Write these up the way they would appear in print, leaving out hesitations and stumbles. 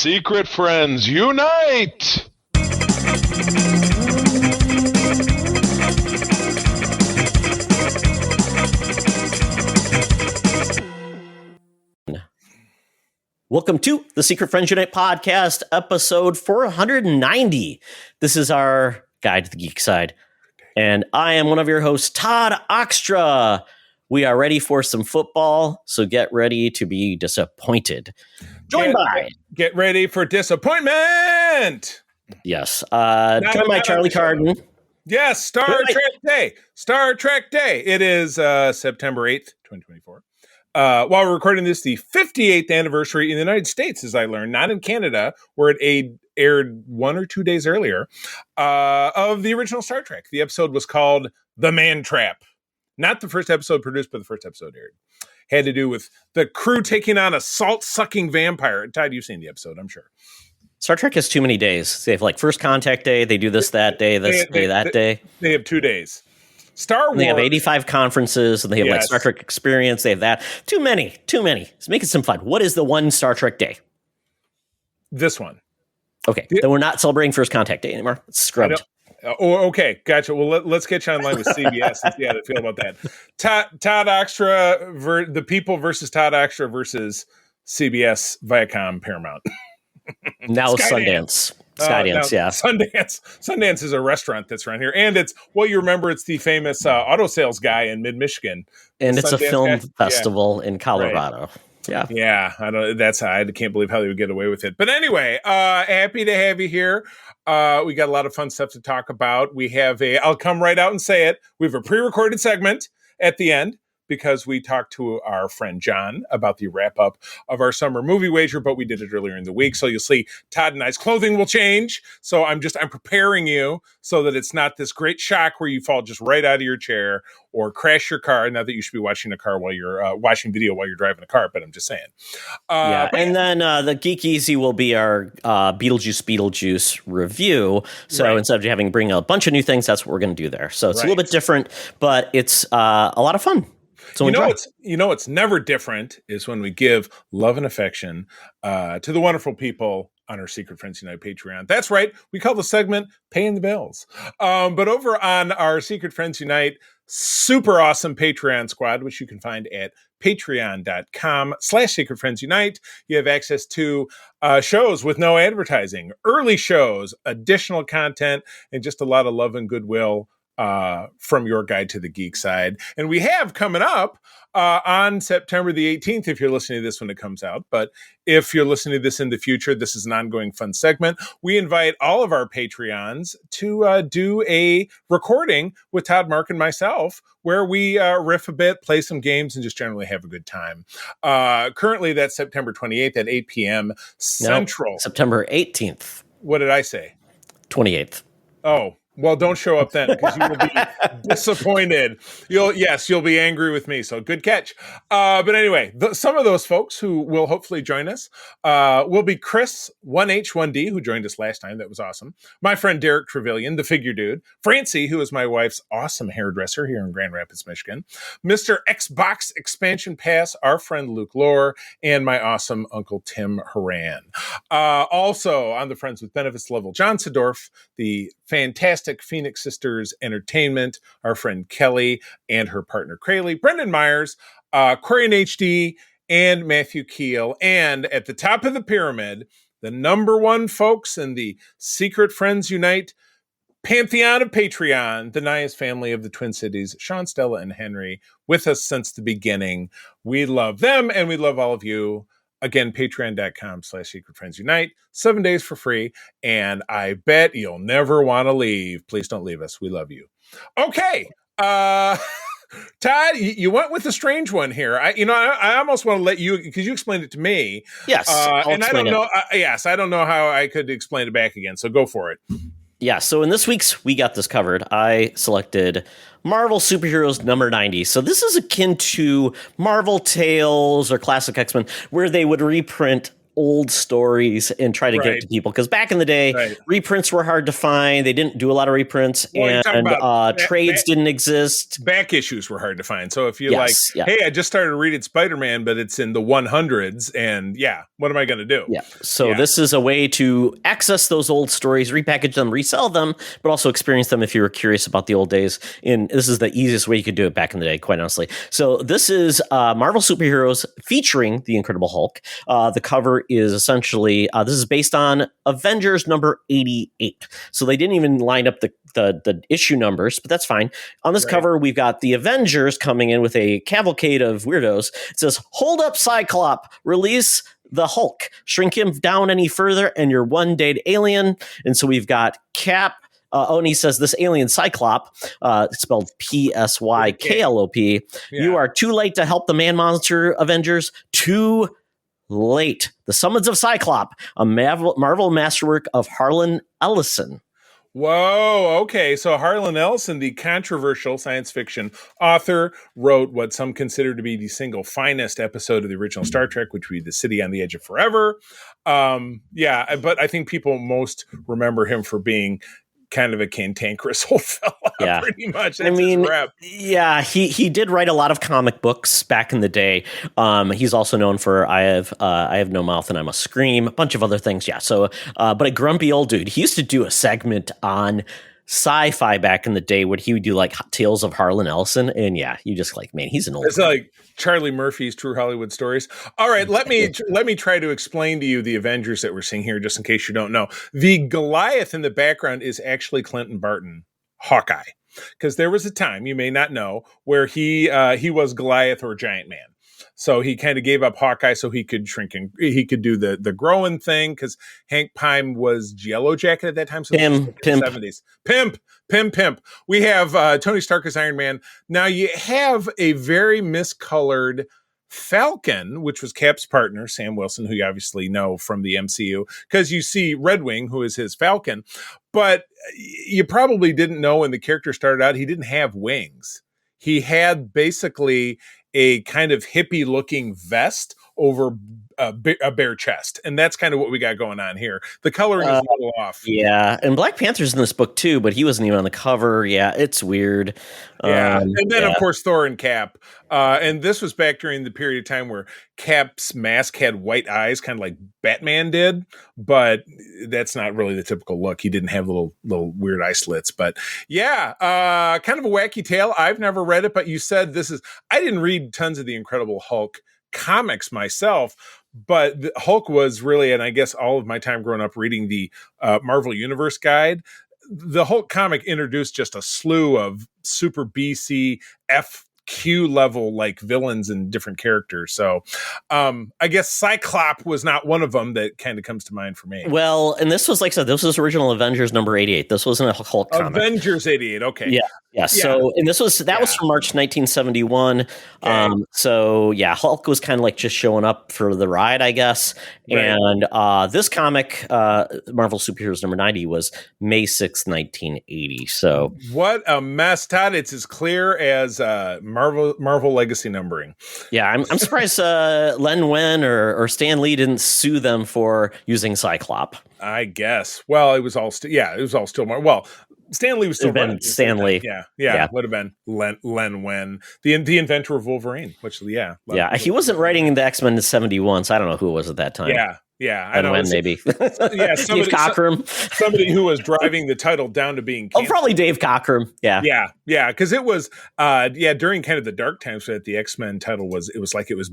Secret friends, unite! Welcome to the Secret Friends Unite podcast, episode 490. This is our guide to the geek side. And I am one of your hosts, Todd Oxtra. We are ready for some football, so get ready to be disappointed. Get ready for disappointment. Yes. Joined by Charlie Carden. Yes, Star Trek Day. It is September 8th, 2024. While we're recording this, the 58th anniversary in the United States, as I learned, not in Canada, where it aired 1 or 2 days earlier, of the original Star Trek. The episode was called The Man Trap. Not the first episode produced, but the first episode aired. Had to do with the crew taking on a salt-sucking vampire. Todd, you've seen the episode, I'm sure. Star Trek has too many days. They have like First Contact Day. They do this that day, that day. They have 2 days. Star Wars. They have 85 conferences, and they have like Star Trek Experience. They have that. Too many. Let's make it some fun. What is the one Star Trek day? This one. Okay, then we're not celebrating First Contact Day anymore. It's scrubbed. Okay, gotcha. Well, let's get you online with CBS and see how they feel about that. Todd Oxtra, the people versus Todd Oxtra versus CBS, Viacom, Paramount. Now Sundance. Skydance, yeah. Sundance is a restaurant that's around here. And it's, you remember, it's the famous auto sales guy in mid-Michigan. And it's a film festival in Colorado. Right. Yeah. Yeah. I can't believe how they would get away with it. But anyway, happy to have you here. We got a lot of fun stuff to talk about. We have I'll come right out and say it. We have a pre-recorded segment at the end, because we talked to our friend John about the wrap-up of our summer movie wager, but we did it earlier in the week. So you'll see Todd and I's clothing will change. So I'm preparing you so that it's not this great shock where you fall just right out of your chair or crash your car. Not that you should be watching a car while you're watching video while you're driving a car, but I'm just saying. And then the Geek Easy will be our Beetlejuice review. So instead of bring a bunch of new things, that's what we're going to do there. So it's a little bit different, but it's a lot of fun. So what's never different is when we give love and affection to the wonderful people on our Secret Friends Unite Patreon. That's right. We call the segment Paying the Bills. But over on our Secret Friends Unite super awesome Patreon squad, which you can find at patreon.com/Secret Friends Unite, you have access to shows with no advertising, early shows, additional content, and just a lot of love and goodwill from your guide to the geek side. And we have coming up on September the 18th, if you're listening to this when it comes out, but if you're listening to this in the future, this is an ongoing fun segment. We invite all of our Patreons to do a recording with Todd, Mark, and myself, where we riff a bit, play some games, and just generally have a good time. Currently, that's September 28th at 8 p.m. Central. No, September 18th. What did I say? 28th. Oh, well, don't show up then, because you will be disappointed. You'll be angry with me. So good catch. But anyway, some of those folks who will hopefully join us will be Chris 1H1D, who joined us last time. That was awesome. My friend Derek Trevelyan, the figure dude. Francie, who is my wife's awesome hairdresser here in Grand Rapids, Michigan. Mr. Xbox Expansion Pass, our friend Luke Lohr, and my awesome Uncle Tim Haran. Also on the Friends with Benefits level, John Sedorf, the fantastic Phoenix Sisters Entertainment, our friend Kelly and her partner Crayley, Brendan Myers, Quarian HD, and Matthew Keel. And at the top of the pyramid, the number one folks in the Secret Friends Unite pantheon of Patreon, the Nias family of the Twin Cities, Sean, Stella, and Henry, with us since the beginning. We love them, and we love all of you. Again, patreon.com/Secret Friends Unite, 7 days for free. And I bet you'll never want to leave. Please don't leave us. We love you. Okay. Todd, you went with a strange one here. I almost want to let you, because you explained it to me. Yes. And I don't know. I don't know how I could explain it back again. So go for it. Yeah. So in this week's We Got This Covered, I selected Marvel Superheroes number 90. So this is akin to Marvel Tales or Classic X-Men, where they would reprint old stories and try to get Right. it to people. Because back in the day, Right. reprints were hard to find. They didn't do a lot of reprints, Well, you're talking and about trades didn't exist. back issues were hard to find. So if you're Yes, yeah. hey, I just started reading Spider-Man, but it's in the 100s, and what am I going to do? Yeah. So this is a way to access those old stories, repackage them, resell them, but also experience them if you were curious about the old days. And this is the easiest way you could do it back in the day, quite honestly. So this is Marvel Superheroes featuring the Incredible Hulk. The cover is essentially, this is based on Avengers number 88. So they didn't even line up the issue numbers, but that's fine. On this cover, we've got the Avengers coming in with a cavalcade of weirdos. It says, "Hold up, Cyclops, release the Hulk, shrink him down any further, and you're one dead alien." And so we've got Cap. And he says, "This alien Cyclops, spelled Psyklop, you are too late to help the Man-Monster Avengers. Too late. The Summons of Cyclops, a Marvel masterwork of Harlan Ellison." Whoa, okay. So Harlan Ellison, the controversial science fiction author, wrote what some consider to be the single finest episode of the original Star Trek, which would be The City on the Edge of Forever. But I think people most remember him for being kind of a cantankerous old fella, pretty much. That's his rep. Yeah, he did write a lot of comic books back in the day. He's also known for I have no mouth and I must scream, a bunch of other things. Yeah, so but a grumpy old dude. He used to do a segment on sci-fi back in the day when he would do like Tales of Harlan Ellison, and you just like, man, he's an old. It's like Charlie Murphy's True Hollywood Stories. All right, let me try to explain to you the Avengers that we're seeing here, just in case you don't know. The Goliath in the background is actually Clinton Barton, Hawkeye, because there was a time, you may not know, where he was Goliath or Giant Man. So he kind of gave up Hawkeye so he could shrink and he could do the growing thing, because Hank Pym was Yellow Jacket at that time. So Pimp. 70s. Pimp. We have Tony Stark as Iron Man. Now you have a very miscolored Falcon, which was Cap's partner, Sam Wilson, who you obviously know from the MCU, because you see Red Wing, who is his Falcon. But you probably didn't know when the character started out, he didn't have wings. He had basically a kind of hippie looking vest over a bare chest. And that's kind of what we got going on here. The coloring is a little off. Yeah. And Black Panther's in this book too, but he wasn't even on the cover. Yeah. It's weird. Yeah. And then of course, Thor and Cap. And this was back during the period of time where Cap's mask had white eyes, kind of like Batman did, but that's not really the typical look. He didn't have little weird eye slits, but kind of a wacky tale. I've never read it, but you said I didn't read tons of the Incredible Hulk comics myself, but the Hulk was really, and I guess all of my time growing up reading the Marvel Universe Guide, the Hulk comic introduced just a slew of super BC FQ level like villains and different characters. So I guess Cyclops was not one of them that kind of comes to mind for me. Well, and this was, like I said, this was original Avengers number 88. This wasn't a Hulk comic. Avengers 88. Okay. Yeah. So, and this was from March 1971. Okay. Hulk was kind of like just showing up for the ride, I guess. Right. And this comic, Marvel Superheroes number 90, was May 6th, 1980. So what a mess, Todd. It's as clear as Marvel Legacy numbering. Yeah, I'm surprised Len Wein or Stan Lee didn't sue them for using Cyclops. I guess. Well, it was all still more. Well, Stanley was still running. Stanley. Yeah. Would have been Len Wein, the inventor of Wolverine, which, he wasn't writing in the X-Men in 71, so I don't know who it was at that time. Yeah. I know. Maybe. Dave Cockrum. Somebody who was driving the title down to being canceled. Probably Dave Cockrum. Yeah. Because it was, during kind of the dark times that the X-Men title was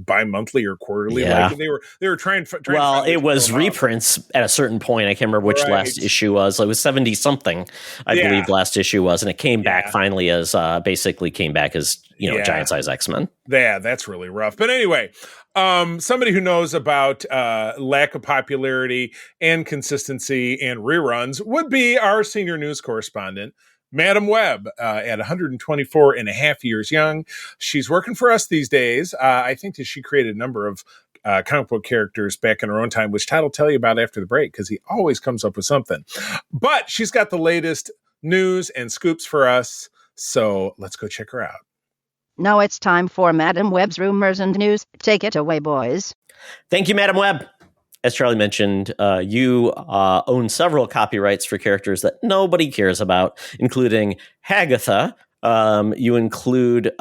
bi-monthly or quarterly. Yeah. Like they were trying. Well, it was reprints at a certain point. I can't remember which last issue was. It was 70 something, I believe last issue was, and it came back finally as giant size X-Men. Yeah, that's really rough. But anyway. Somebody who knows about lack of popularity and consistency and reruns would be our senior news correspondent, Madam Webb, at 124 and a half years young. She's working for us these days. I think that she created a number of comic book characters back in her own time, which Todd will tell you about after the break, because he always comes up with something. But she's got the latest news and scoops for us, so let's go check her out. Now it's time for Madam Webb's rumors and news. Take it away, boys. Thank you, Madam Webb. as Charlie mentioned, you own several copyrights for characters that nobody cares about, including Hagatha. You include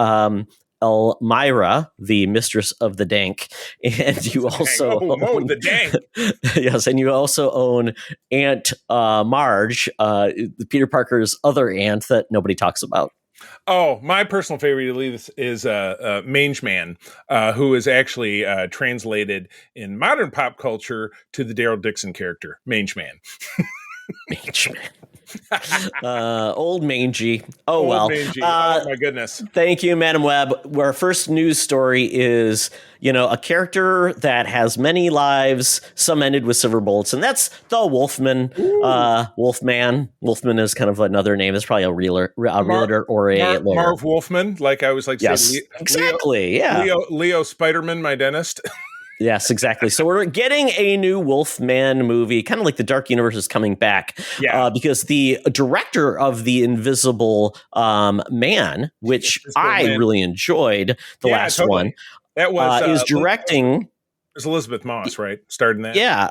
Elmira, the mistress of the Dank, and you also own the Dank. yes, and you also own Aunt Marge, Peter Parker's other aunt that nobody talks about. Oh, my personal favorite is Mange Man, who is actually translated in modern pop culture to the Daryl Dixon character, Mange Man. Mange Man. Old mangy. Oh, Old well. Mangy. Oh, my goodness. Thank you, Madam Web. Our first news story is, a character that has many lives, some ended with silver bullets, and that's the Wolfman. Wolfman. Wolfman is kind of another name. It's probably a realtor or a lawyer. Marv Wolfman, like I always like to say. Exactly, yeah. Leo Spiderman, my dentist. Yes, exactly. So we're getting a new Wolfman movie, kind of like the Dark Universe is coming back, because the director of The Invisible Man, which really enjoyed the last one, that was is directing. It's Elizabeth Moss, right? Starting that. Yeah.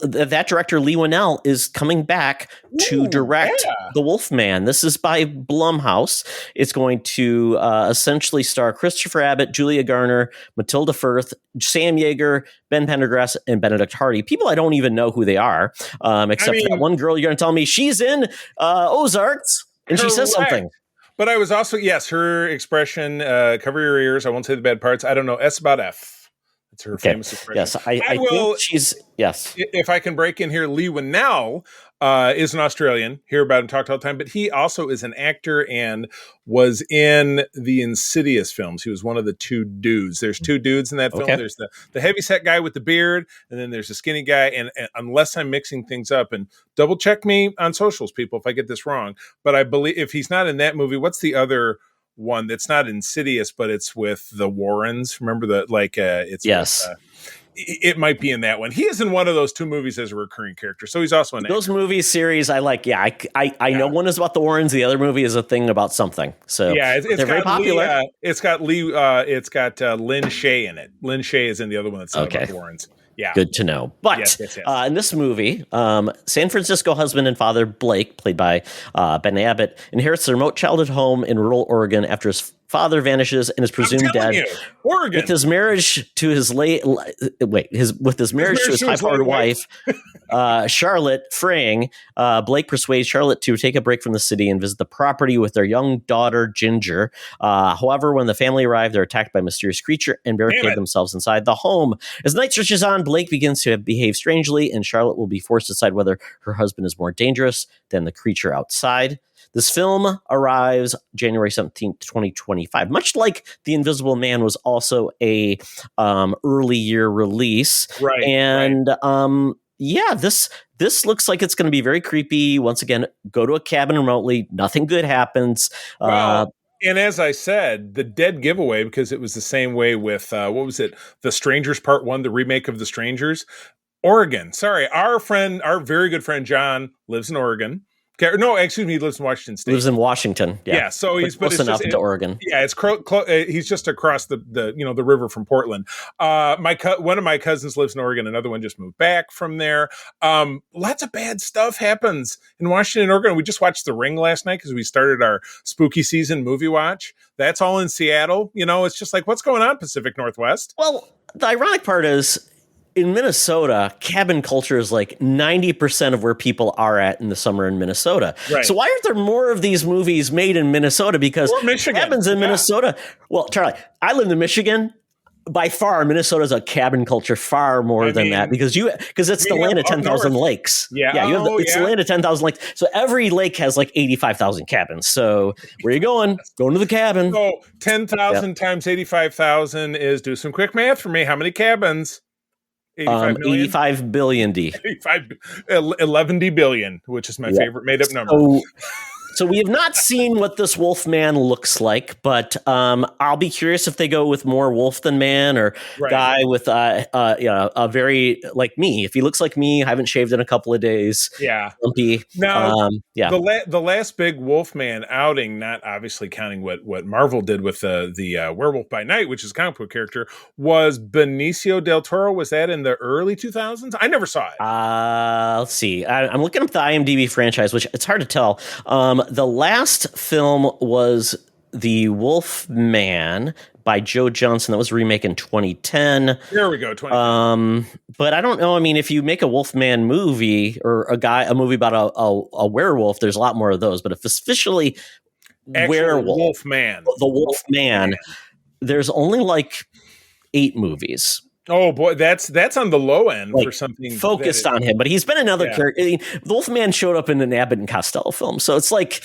That director, Lee Winnell, is coming back to direct The Wolfman. This is by Blumhouse. It's going to essentially star Christopher Abbott, Julia Garner, Matilda Firth, Sam Yeager, Ben Pendergrass, and Benedict Hardy. People I don't even know who they are, except for that one girl you're going to tell me she's in Ozarks, and she says something. But I was also, her expression, cover your ears, I won't say the bad parts, I don't know, S about F. It's her famous expression. Yes, I think she's, yes. If I can break in here, Lee Winnell is an Australian. Hear about him, talked all the time, but he also is an actor and was in the Insidious films. He was one of the two dudes. There's two dudes in that film. There's the heavyset guy with the beard, and then there's the skinny guy. And unless I'm mixing things up, and double check me on socials, people, if I get this wrong, but I believe if he's not in that movie, what's the other one that's not Insidious, but it's with the Warrens? Remember it's yes. It might be in that one. He is in one of those two movies as a recurring character, so he's also in those movie series. I like. Yeah, I know one is about the Warrens. The other movie is a thing about something. So they're very popular. It's got Lynn Shay in it. Lynn Shay is in the other one that's about the Warrens. Yeah. Good to know. But yes. In this movie, San Francisco husband and father Blake, played by Ben Abbott, inherits a remote childhood home in rural Oregon after his father vanishes and is presumed dead. Oregon. With his marriage to his high-powered wife, Charlotte Fraying, Blake persuades Charlotte to take a break from the city and visit the property with their young daughter Ginger. However, when the family arrive, they're attacked by a mysterious creature and barricade themselves inside the home. As night stretches on, Blake begins to behave strangely, and Charlotte will be forced to decide whether her husband is more dangerous than the creature outside. This film arrives January 17th, 2025. Much like The Invisible Man was also a early year release. Right. And this looks like it's going to be very creepy. Once again, go to a cabin remotely. Nothing good happens. And as I said, the dead giveaway, because it was the same way with, what was it? The Strangers Part 1, the remake of The Strangers. Oregon. Sorry, our very good friend John lives in Oregon. No, excuse me, he lives in Washington State. Lives in Washington. Yeah, so he's close enough into Oregon. Yeah, it's he's just across the river from Portland. One of my cousins lives in Oregon. Another one just moved back from there. Lots of bad stuff happens in Washington and Oregon. We just watched The Ring last night because we started our spooky season movie watch. That's all in Seattle. It's just like, what's going on, Pacific Northwest? Well, the ironic part is, in Minnesota, cabin culture is like 90% of where people are at in the summer in Minnesota. Right. So why aren't there more of these movies made in Minnesota? Because cabins in Minnesota. Well, Charlie, I live in Michigan. By far, Minnesota is a cabin culture far more than that because it's the land of 10,000 lakes. Yeah, it's the land of 10,000 lakes. So every lake has like 85,000 cabins. So where are you going? Going to the cabin. So 10,000 times 85,000 is, do some quick math for me. How many cabins? 85 billion D. 11 billion, which is my favorite made up number. So we have not seen what this Wolfman looks like, but I'll be curious if they go with more wolf than man, or guy with a very like me. If he looks like me, I haven't shaved in a couple of days. Yeah. Lumpy. Now, the last big Wolfman outing, not obviously counting what Marvel did with the Werewolf by Night, which is a comic book character, was Benicio del Toro. Was that in the early 2000s? I never saw it. Let's see. I'm looking up the IMDb franchise, which it's hard to tell. The last film was The Wolfman by Joe Johnson. That was a remake in 2010. There we go. 2010. But I don't know. I mean, if you make a Wolfman movie or a movie about a werewolf, there's a lot more of those. But if it's officially werewolf, Wolfman, the Wolfman, there's only like 8 movies. Oh boy, that's on the low end for something focused on him. But he's been another character. I mean, the Wolfman showed up in an Abbott and Costello film, so it's like,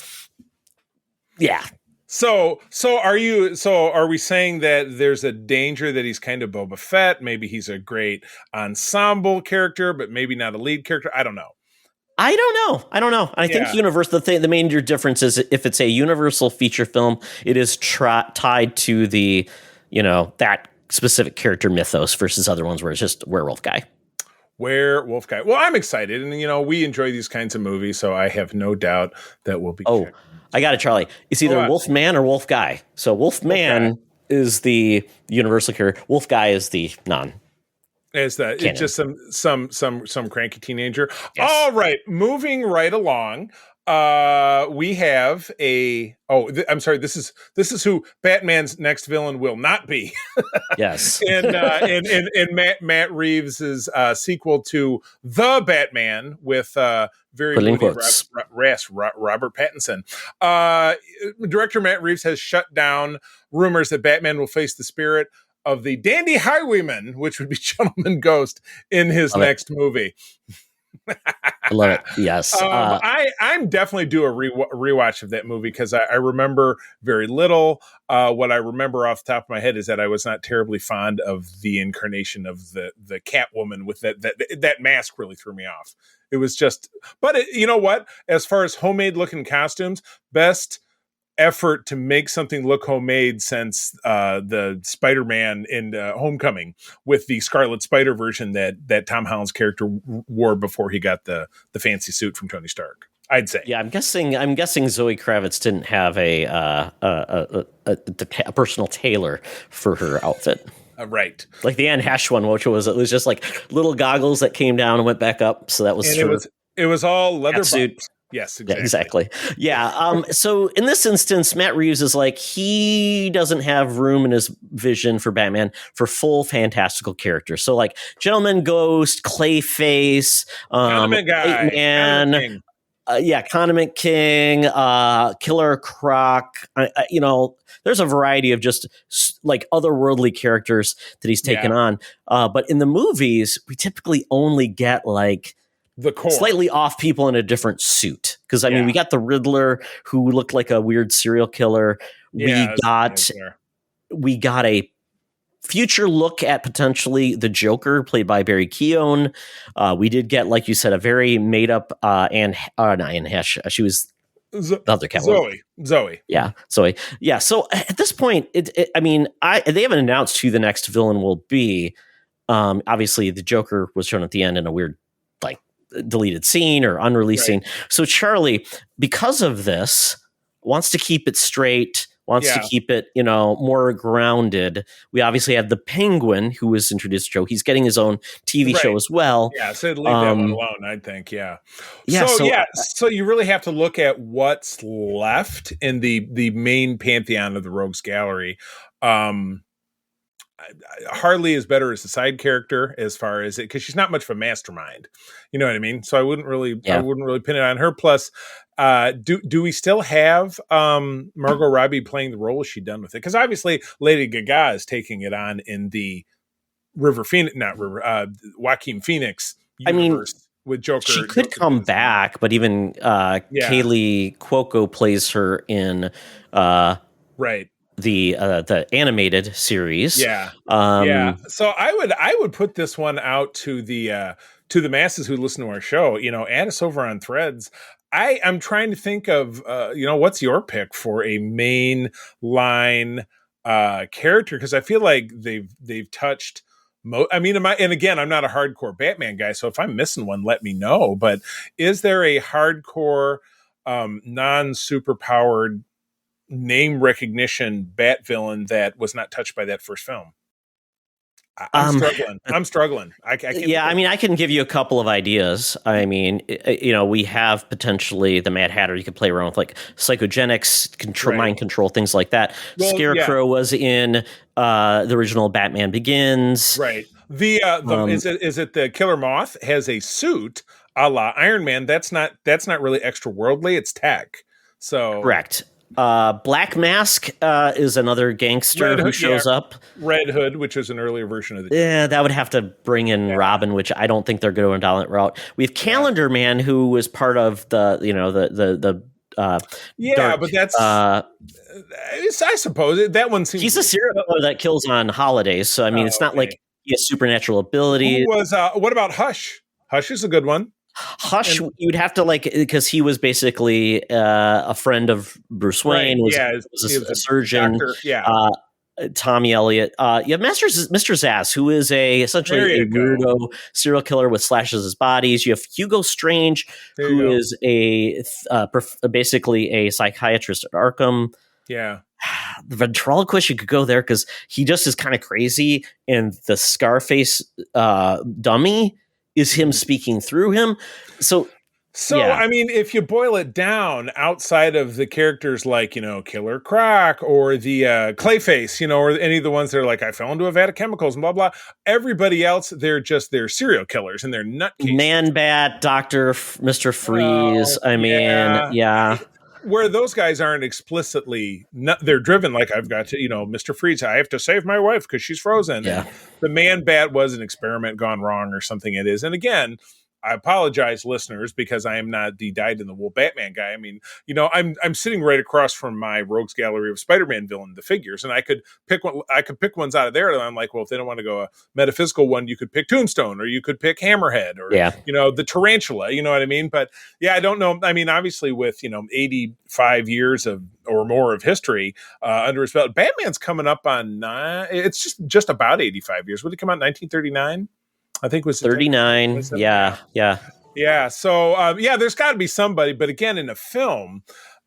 yeah. So are we saying that there's a danger that he's kind of Boba Fett? Maybe he's a great ensemble character, but maybe not a lead character. I don't know. I don't know. I think the major difference is if it's a Universal feature film, it is tied to the, that specific character mythos versus other ones where it's just werewolf guy. Werewolf guy. Well, I'm excited, and we enjoy these kinds of movies, so I have no doubt that we'll be. Oh, I got it, Charlie. It's either Wolfman or Wolf Guy. So Wolfman is the Universal character. Wolf Guy is the non. It's just some cranky teenager. Yes. All right, moving right along. We have I'm sorry. This is who Batman's next villain will not be. Yes, and Matt Reeves' sequel to The Batman with very Robert Pattinson. Director Matt Reeves has shut down rumors that Batman will face the spirit of the dandy highwayman, which would be Gentleman Ghost, in his next movie. I love it. Yes. I'm definitely due a rewatch of that movie because I remember very little. What I remember off the top of my head is that I was not terribly fond of the incarnation of the Catwoman with that mask. Really threw me off. It was just, but you know what? As far as homemade looking costumes, best effort to make something look homemade since the Spider-Man in Homecoming with the Scarlet Spider version that Tom Holland's character wore before he got the fancy suit from Tony Stark. I'd say. Yeah, I'm guessing Zoe Kravitz didn't have a personal tailor for her outfit. Right. Like the Anne Hesh one, it was just like little goggles that came down and went back up. So that was it was all leather suit. Yes, exactly. Yeah. So in this instance, Matt Reeves is like, he doesn't have room in his vision for Batman for full fantastical characters. So like Gentleman Ghost, Clayface, Condiment Guy, Man, Condiment King, Killer Croc. There's a variety of just like otherworldly characters that he's taken on. But in the movies, we typically only get like the core. Slightly off people in a different suit. Because I mean, we got the Riddler who looked like a weird serial killer. We got a future look at potentially the Joker played by Barry Keoghan. We did get, like you said, a very made up not Anne Hesh. She was the other Catwoman. Zoe. Yeah, Zoe. Yeah. So at this point, they haven't announced who the next villain will be. Obviously, the Joker was shown at the end in a weird, like, deleted scene or unreleased scene. So Charlie, because of this, wants to keep it straight, wants to keep it, more grounded. We obviously have the Penguin, who was introduced to Joe. He's getting his own TV show as well. Yeah, so leave that one alone, I think. Yeah. So you really have to look at what's left in the main pantheon of the Rogues Gallery. Harley is better as a side character as far as it, because she's not much of a mastermind. You know what I mean? So I wouldn't really pin it on her. Plus, do we still have Margot Robbie playing the role? Is she done with it? Because obviously Lady Gaga is taking it on in the Joaquin Phoenix universe with Joker. She could come back, but even Kaylee Cuoco plays her in the animated series. So I would put this one out to the masses who listen to our show. Add us over on Threads. I'm trying to think of, what's your pick for a main line character? Because I feel like they've touched. And again, I'm not a hardcore Batman guy, so if I'm missing one, let me know. But is there a hardcore, non-superpowered name recognition Bat villain that was not touched by that first film? I'm struggling. I can't. Yeah, I mean, I can give you a couple of ideas. I mean, we have potentially the Mad Hatter. You could play around with like psychogenics, mind control, things like that. Well, Scarecrow was in the original Batman Begins. Right. Is it the Killer Moth has a suit a la Iron Man? That's not really extra worldly. It's tech. So correct. Black Mask is another gangster who shows up. Red Hood, which is an earlier version of the. Yeah, that would have to bring in Robin, which I don't think they're going down that route. We have Calendar Man, who was part of the dark, but that's. I suppose that one seems. He's a serial killer that kills on holidays, so I mean, it's not like he has supernatural abilities. What about Hush? Hush is a good one. Hush, you'd have to because he was basically a friend of Bruce Wayne. Was a surgeon. Doctor, Tommy Elliott. You have Mr. Zsasz, who is essentially a weirdo serial killer with slashes his bodies. You have Hugo Strange, who is basically a psychiatrist at Arkham. Yeah. The ventriloquist, you could go there because he just is kind of crazy, and the Scarface dummy is him speaking through him. So I mean, if you boil it down, outside of the characters like, Killer Croc or the Clayface, or any of the ones that are like, I fell into a vat of chemicals and blah, blah, everybody else, they're serial killers and they're nutcases. Man-Bat, Mr. Freeze. Where those guys aren't explicitly, they're driven like, I've got to, Mr. Freeze, I have to save my wife because she's frozen. Yeah. The Man-Bat was an experiment gone wrong or something it is. And again, I apologize, listeners, because I am not the dyed-in-the-wool Batman guy. I mean, I'm sitting right across from my Rogues Gallery of Spider-Man villain, the figures, and I could pick one. I could pick ones out of there. And I'm like, well, if they don't want to go a metaphysical one, you could pick Tombstone, or you could pick Hammerhead, or the Tarantula. You know what I mean? But I don't know. I mean, obviously, with 85 years or more of history under his belt, Batman's coming up on it's just about 85 years. Would it come out in 1939? I think it was 39. Yeah. So there's got to be somebody, but again, in a film,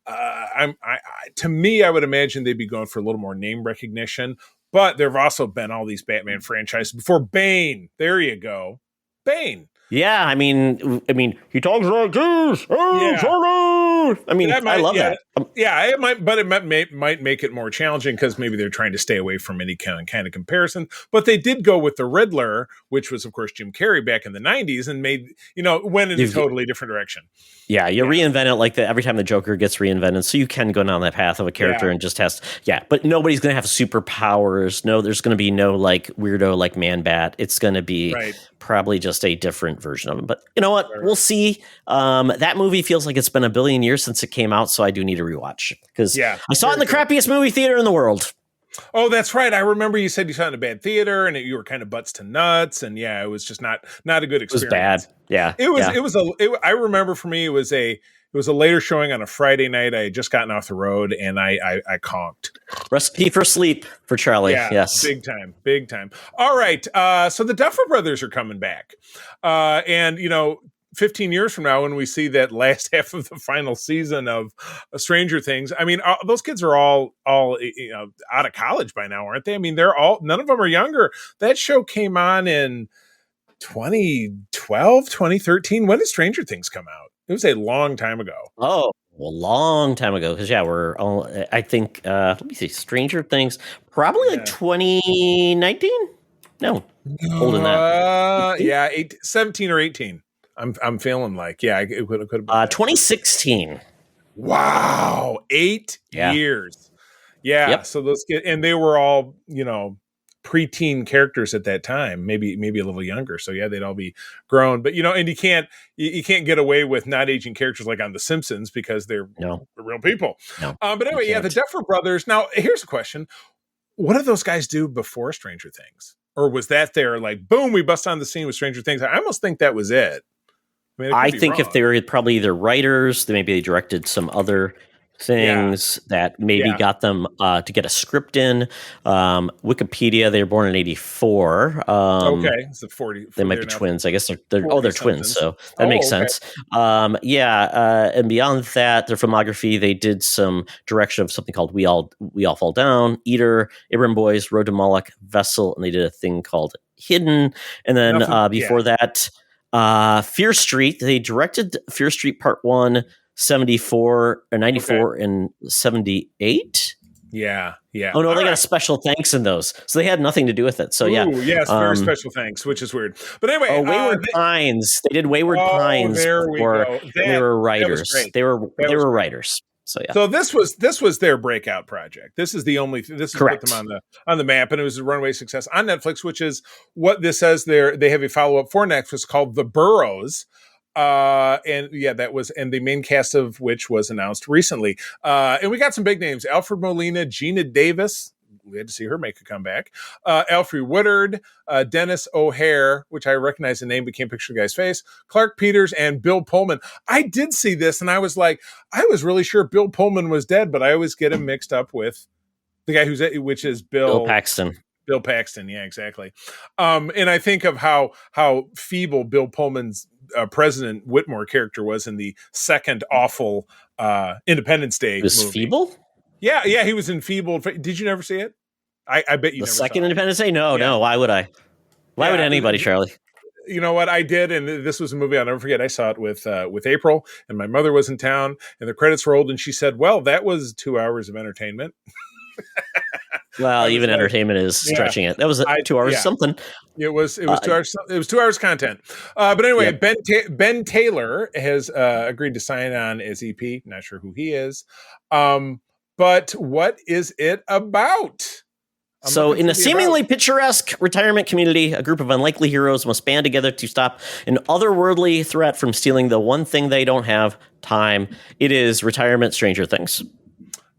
to me, I would imagine they'd be going for a little more name recognition. But there have also been all these Batman franchises before. Bane, there you go, Bane. Yeah, I mean, he talks like this. I love that. It might, but it might make it more challenging because maybe they're trying to stay away from any kind of comparison. But they did go with the Riddler, which was, of course, Jim Carrey back in the 90s, and went in a totally different direction. Yeah, you reinvent it like that every time the Joker gets reinvented, so you can go down that path of a character and just but nobody's going to have superpowers. No, there's going to be no like weirdo like Man-Bat. It's going to be probably just a different version of him. But you know what? We'll see. That movie feels like it's been a billion years since it came out, so I do need to rewatch because I saw it in the crappiest movie theater in the world. Oh, that's right. I remember you said you saw it in a bad theater and you were kind of butts to nuts, and it was just not a good experience. It was bad. Yeah, I remember for me it was a later showing on a Friday night. I had just gotten off the road and I conked. Recipe for sleep for Charlie. Yeah, yes, big time. All right, so the Duffer Brothers are coming back, and 15 years from now, when we see that last half of the final season of Stranger Things, I mean, those kids are all out of college by now, aren't they? I mean, none of them are younger. That show came on in 2012, 2013. When did Stranger Things come out? It was a long time ago. Oh, a long time ago. Because we're all, I think, let me see, Stranger Things, probably like 2019? No, older than that. 17 or 18. I'm feeling like, it could have been 2016. Wow. 8 years. Yeah. Yep. So those kids, and they were all, preteen characters at that time, maybe a little younger. So they'd all be grown, but and you can't get away with not aging characters like on The Simpsons because they're real people. No, but anyway, the Duffer Brothers. Now here's a question. What did those guys do before Stranger Things? Or was that their like, boom, we bust on the scene with Stranger Things? I almost think that was it. I mean, I think if they were probably either writers, maybe they directed some other things that maybe got them to get a script in. Wikipedia, they were born in 84. Okay, it's the 40. They might be twins. I guess they're twins, so that makes sense. And beyond that, their filmography, they did some direction of something called We All Fall Down, Eater, Abraham Boys, Road to Moloch, Vessel, and they did a thing called Hidden. And then before that, Fear Street. They directed Fear Street Part 1, 74 or 94 and 78. Yeah. Oh no, they got a special thanks in those, so they had nothing to do with it. So yes, very special thanks, which is weird. But anyway, Wayward Pines. They did Wayward Pines. There we go. They were writers. They were writers. So yeah. So this was their breakout project. This is the only. This is correct. Put them on the map, and it was a runaway success on Netflix, which is what this says. They have a follow up for Netflix called The Burrows. And the main cast of which was announced recently. And we got some big names: Alfred Molina, Gina Davis. We had to see her make a comeback. Alfre Woodard, Dennis O'Hare, which I recognize the name, but can't picture the guy's face. Clark Peters and Bill Pullman. I did see this, and I was like, I was really sure Bill Pullman was dead, but I always get him mixed up with the guy which is Bill Paxton. Bill Paxton, yeah, exactly. And I think of how feeble Bill Pullman's President Whitmore character was in the second awful Independence Day movie. Was feeble? Yeah, he was enfeebled. Did you never see it? I bet you the never second saw Independence Day? No. Why would I? Why would anybody, Charlie? You know what? I did, and this was a movie I'll never forget. I saw it with April, and my mother was in town, and the credits rolled, and she said, "Well, that was 2 hours of entertainment." Well, even entertainment is stretching it. That was 2 hours something. It was 2 hours. It was 2 hours content. But anyway, Ben Taylor has agreed to sign on as EP. Not sure who he is. But what is it about? So, in a seemingly picturesque retirement community, a group of unlikely heroes must band together to stop an otherworldly threat from stealing the one thing they don't have: time. It is retirement Stranger Things.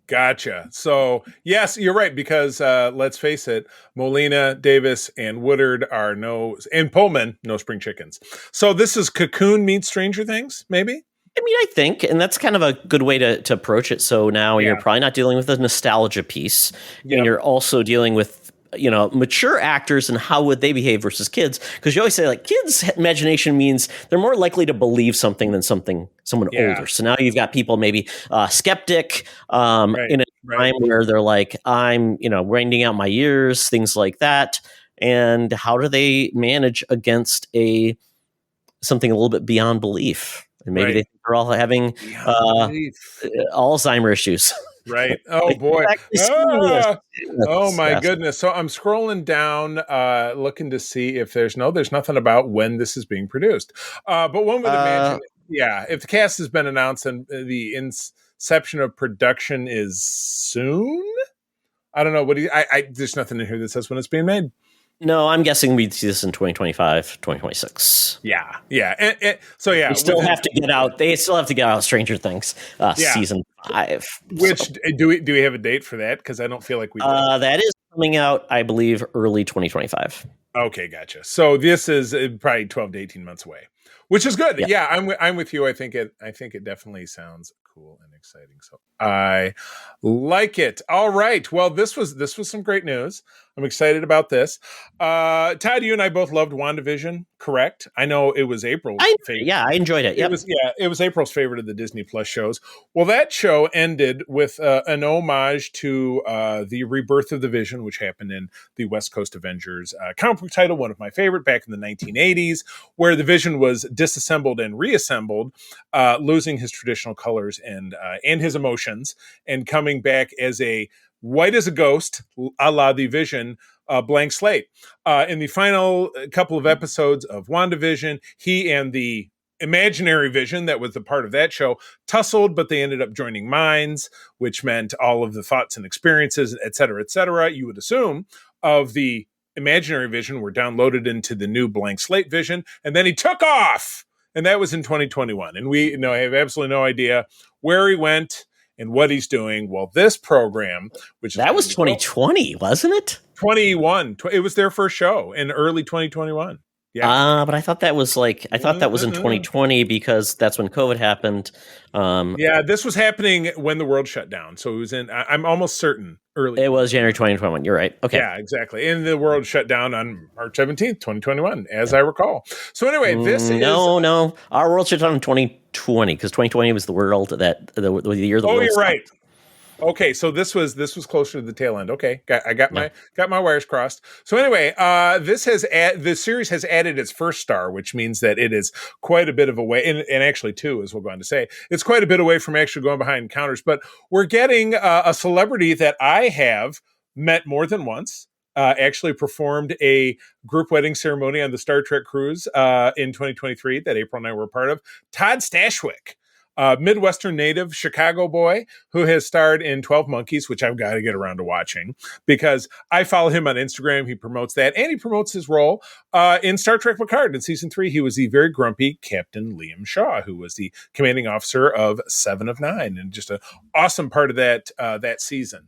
Gotcha. So, yes, you're right, because let's face it, Molina, Davis, and Woodard and Pullman, no spring chickens. So this is Cocoon meets Stranger Things, maybe? I mean, I think, and that's kind of a good way to approach it. So now you're probably not dealing with a nostalgia piece, and you're also dealing with, mature actors and how would they behave versus kids. Because you always say, like, kids' imagination means they're more likely to believe something than someone older. So now you've got people maybe skeptic in a time where they're like, I'm, grinding out my years, things like that. And how do they manage against something a little bit beyond belief? And maybe they think they're all having Alzheimer's issues. Right. Oh, boy. Oh, my goodness. So I'm scrolling down, looking to see if there's nothing about when this is being produced. But one would imagine, if the cast has been announced and the inception of production is soon. I don't know. There's nothing in here that says when it's being made. No, I'm guessing we'd see this in 2025, 2026. Yeah. And so, they still have to get out. They still have to get out Stranger Things season 5. Which do we have a date for that? Because I don't feel like we do. That is coming out, I believe, early 2025. Okay, gotcha. So this is probably 12 to 18 months away, which is good. Yeah, I'm with you. I think it definitely sounds cool and exciting. So I like it. All right. Well, this was some great news. I'm excited about this. Todd, you and I both loved WandaVision, correct? I know it was April's favorite. Yeah, I enjoyed it. Yep. It was April's favorite of the Disney Plus shows. Well, that show ended with an homage to the rebirth of the Vision, which happened in the West Coast Avengers comic book title, one of my favorite, back in the 1980s, where the Vision was disassembled and reassembled, losing his traditional colors and his emotions, and coming back as a white as a ghost, a la the Vision, blank slate. In the final couple of episodes of WandaVision, he and the imaginary Vision that was the part of that show tussled, but they ended up joining minds, which meant all of the thoughts and experiences, et cetera, you would assume, of the imaginary Vision were downloaded into the new blank slate Vision, and then he took off. And that was in 2021. And we have absolutely no idea where he went and what he's doing. Well, this program, which that was 2020, wasn't it? 21. It was their first show in early 2021. Yeah. But I thought that was in 2020 because that's when COVID happened. Yeah, this was happening when the world shut down. So it was I'm almost certain early. It was January 2021. You're right. Okay. Yeah, exactly. And the world shut down on March 17th, 2021, as I recall. So anyway, No. Our world shut down in 2020 because 2020 was the world that the year the world you're stopped. right. Okay, so this was closer to the tail end. Okay, I got my wires crossed. So anyway, the series has added its first star, which means that it is quite a bit of a way, and actually two, as we'll go on to say, it's quite a bit away from actually going behind counters. But we're getting a celebrity that I have met more than once. Actually performed a group wedding ceremony on the Star Trek cruise in 2023 that April and I were a part of. Todd Stashwick. Midwestern native Chicago boy who has starred in 12 Monkeys, which I've got to get around to watching because I follow him on Instagram. He promotes that, and he promotes his role in Star Trek Picard. In season 3, he was the very grumpy Captain Liam Shaw, who was the commanding officer of 7 of 9, and just an awesome part of that season.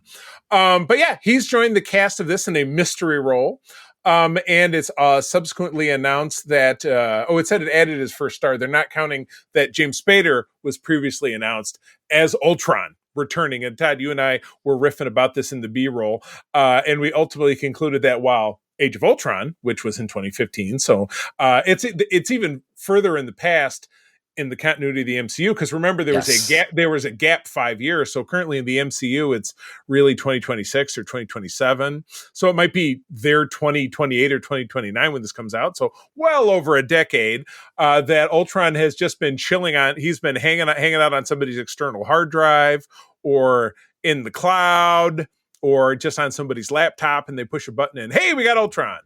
But yeah, he's joined the cast of this in a mystery role. And it's subsequently announced that, it said it added his first star. They're not counting that James Spader was previously announced as Ultron returning. And Todd, you and I were riffing about this in the B-roll. And we ultimately concluded that while Age of Ultron, which was in 2015, so it's even further in the past in the continuity of the MCU, because remember there was a gap 5 years. So currently in the MCU, it's really 2026 or 2027. So it might be their 2028 or 2029 when this comes out. So well over a decade that Ultron has just been chilling on. He's been hanging out on somebody's external hard drive or in the cloud or just on somebody's laptop, and they push a button and hey, we got Ultron.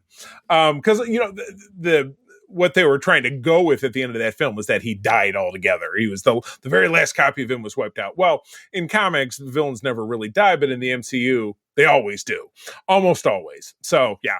Because the what they were trying to go with at the end of that film was that he died altogether. He was the very last copy of him was wiped out. Well, in comics, the villains never really die, but in the MCU, they always do. Almost always. So, yeah.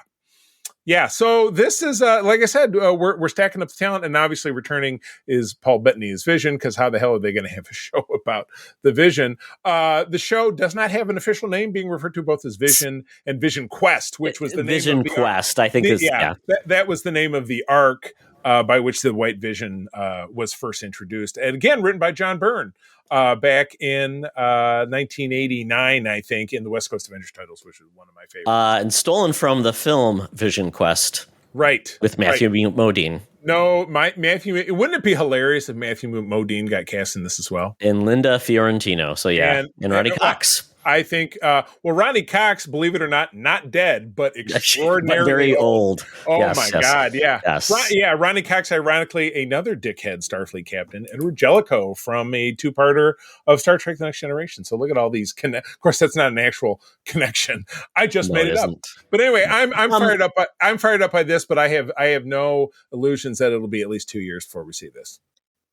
Yeah, so this is, like I said, we're stacking up the talent, and obviously returning is Paul Bettany as Vision, because how the hell are they going to have a show about the Vision? The show does not have an official name, being referred to both as Vision and Vision Quest, which was the Vision name of the Quest, I think. That was the name of the arc by which the White Vision was first introduced. And again, written by John Byrne back in 1989, I think, in the West Coast Avengers titles, which is one of my favorites. And stolen from the film Vision Quest. Right. With Matthew Modine. No, wouldn't it be hilarious if Matthew Modine got cast in this as well? And Linda Fiorentino. So, yeah. And Ronnie Cox. I think, Ronnie Cox, believe it or not dead, but extraordinarily very old. Oh, yes, my God, yeah. Yes. Ronnie Cox, ironically, another dickhead Starfleet captain, Edward Jellicoe from a two-parter of Star Trek The Next Generation. So look at all these. Of course, that's not an actual connection. I just made it up. But anyway, I'm fired up. I'm fired up by this, but I have no illusions that it'll be at least 2 years before we see this.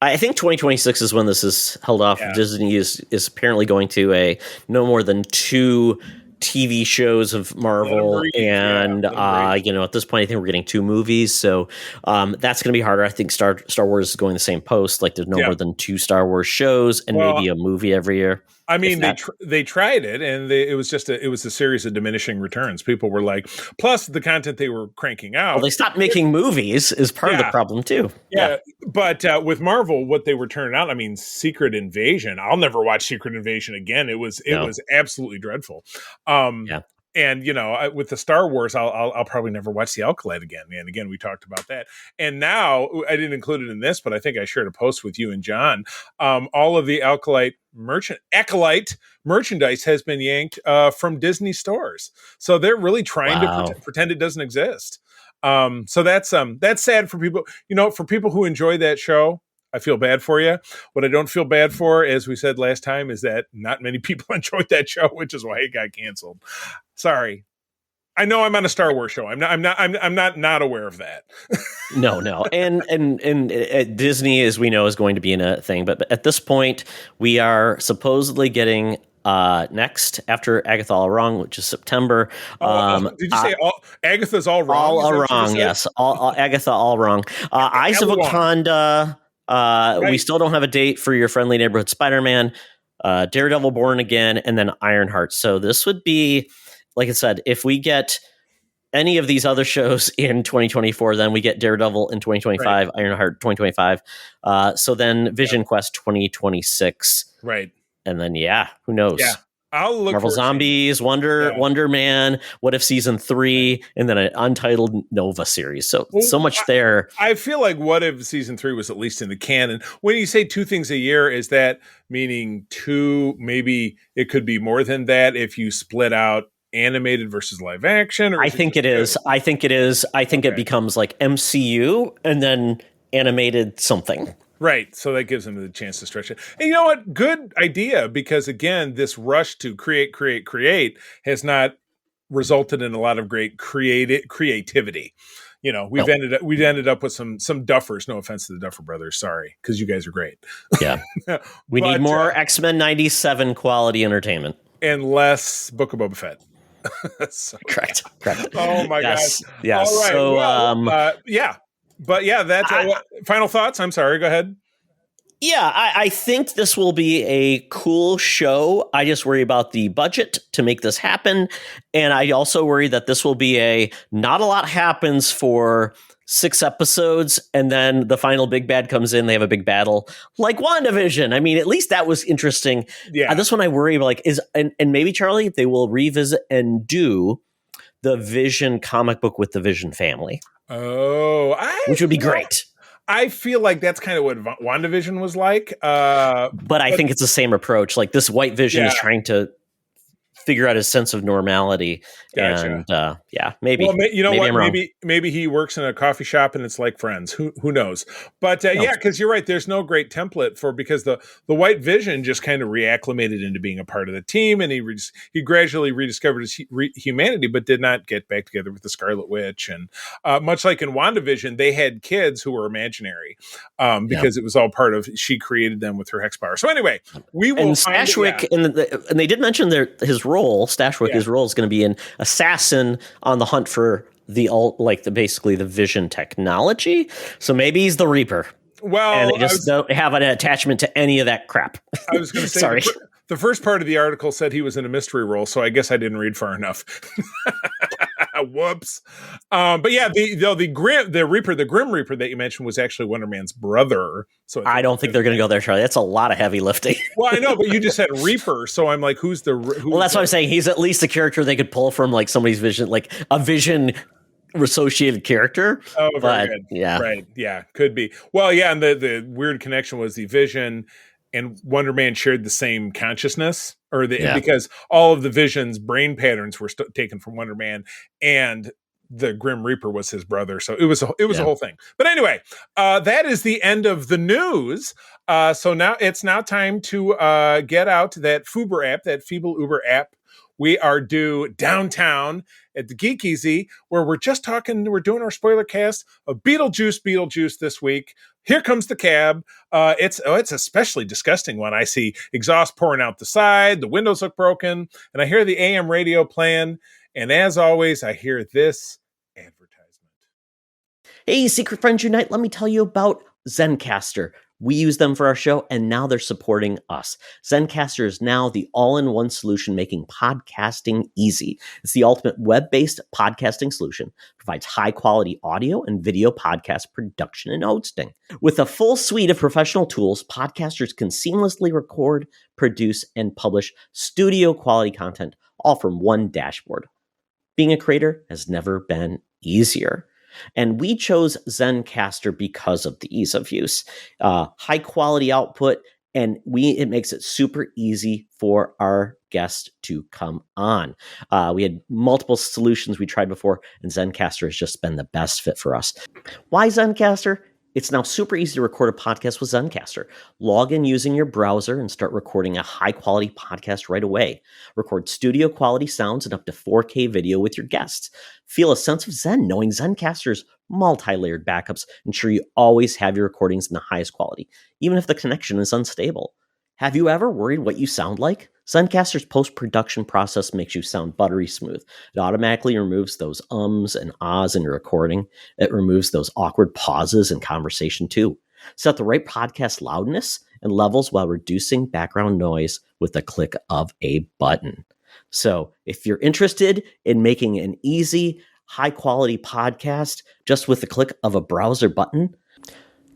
I think 2026 is when this is held off. Yeah. Disney is apparently going to no more than 2 TV shows of Marvel, and at this point, I think we're getting 2 movies. So that's going to be harder. I think Star Wars is going the same post. Like there's no more than 2 Star Wars shows and maybe a movie every year. I mean, they tried it, and it was a series of diminishing returns. People were like, plus the content they were cranking out. Well, they stopped making movies is part of the problem too. Yeah. But with Marvel, what they were turning out, I mean, Secret Invasion. I'll never watch Secret Invasion again. It was absolutely dreadful. And with the Star Wars, I'll probably never watch the Acolyte again. And again, we talked about that. And now I didn't include it in this, but I think I shared a post with you and John. All of the Acolyte merchandise has been yanked from Disney stores, so they're really trying to pretend it doesn't exist. So that's sad for people. For people who enjoy that show. I feel bad for you. What I don't feel bad for, as we said last time, is that not many people enjoyed that show, which is why it got canceled. Sorry. I know I'm on a Star Wars show. I'm not aware of that. No. And Disney, as we know, is going to be in a thing. But at this point, we are supposedly getting next after Agatha All Wrong, which is September. Did you say Agatha's All Wrong? All Wrong, yes. Agatha All Wrong. Eyes of Wakanda. We still don't have a date for Your Friendly Neighborhood Spider-Man, Daredevil Born Again, and then Ironheart. So this would be, like I said, if we get any of these other shows in 2024. Then we get Daredevil in 2025, Right. Ironheart 2025. So then Vision Quest 2026. Right. And then, who knows? Yeah. I'll look Marvel for Zombies, Wonder Man, What If Season 3, and then an untitled Nova series. So much there. I feel like What If Season 3 was at least in the canon. When you say 2 things a year, is that meaning 2? Maybe it could be more than that if you split out animated versus live action? Or I think it is. I think it becomes like MCU and then animated something. Right. So that gives them the chance to stretch it. And you know what? Good idea, because again, this rush to create has not resulted in a lot of great creativity. You know, we've ended up with some duffers. No offense to the Duffer Brothers, sorry, because you guys are great. Yeah. We need more X-Men 97 quality entertainment. And less Book of Boba Fett. Correct. Oh my gosh. Yes. All right. So yeah. But yeah, that's final thoughts. I'm sorry. Go ahead. Yeah, I think this will be a cool show. I just worry about the budget to make this happen. And I also worry that this will be not a lot happens for 6 episodes, and then the final big bad comes in. They have a big battle like WandaVision. I mean, at least that was interesting. Yeah. This one I worry about, and maybe, Charlie, they will revisit and do the Vision comic book with the Vision family. Oh, which would be great. I feel like that's kind of what WandaVision was like. But I think it's the same approach. Like, this White Vision is trying to figure out his sense of normality. Gotcha. And maybe. Well, you know maybe what? I'm wrong. Maybe he works in a coffee shop and it's like Friends. Who knows? But yeah, because you're right. There's no great template because the White Vision just kind of reacclimated into being a part of the team, and he gradually rediscovered his humanity, but did not get back together with the Scarlet Witch. And much like in WandaVision, they had kids who were imaginary because it was all part of, she created them with her hex power. So anyway, we will. And Stashwick, and they did mention his role. Stashwick, his role is going to be an assassin on the hunt for basically the Vision technology. So maybe he's the Reaper. Well, and they just don't have an attachment to any of that crap. I was going to say, sorry. The first part of the article said he was in a mystery role, so I guess I didn't read far enough. Whoops. But yeah, the Grim Reaper that you mentioned was actually Wonder Man's brother. So I don't think they're going to go there, Charlie. That's a lot of heavy lifting. Well, I know, but you just said Reaper, so I'm like, who's the? Well, that's what I'm saying. He's at least a character they could pull from like somebody's Vision, like a Vision associated character. Oh, very good. Yeah, right. Yeah, could be. Well, yeah, and the weird connection was the Vision and Wonder Man shared the same consciousness, because all of the Vision's brain patterns were taken from Wonder Man, and the Grim Reaper was his brother. So it was a whole thing. But anyway, that is the end of the news. So now it's time to get out that Fuber app, that Feeble Uber app. We are due downtown at the Geek Easy, where we're doing our spoiler cast of Beetlejuice this week. Here comes the cab. It's a especially disgusting one. I see exhaust pouring out the side. The windows look broken. And I hear the AM radio playing. And as always, I hear this advertisement. Hey, Secret Friends Unite, let me tell you about Zencastr. We use them for our show, and now they're supporting us. Zencastr is now the all-in-one solution making podcasting easy. It's the ultimate web-based podcasting solution. Provides high-quality audio and video podcast production and hosting. With a full suite of professional tools, podcasters can seamlessly record, produce, and publish studio-quality content, all from one dashboard. Being a creator has never been easier. And we chose Zencastr because of the ease of use, high quality output, and it makes it super easy for our guests to come on. We had multiple solutions we tried before, and Zencastr has just been the best fit for us. Why Zencastr? It's now super easy to record a podcast with Zencastr. Log in using your browser and start recording a high-quality podcast right away. Record studio-quality sounds and up to 4K video with your guests. Feel a sense of zen knowing Zencastr's multi-layered backups ensure you always have your recordings in the highest quality, even if the connection is unstable. Have you ever worried what you sound like? Zencastr's post-production process makes you sound buttery smooth. It automatically removes those ums and ahs in your recording. It removes those awkward pauses in conversation too. Set the right podcast loudness and levels while reducing background noise with the click of a button. So if you're interested in making an easy, high-quality podcast just with the click of a browser button?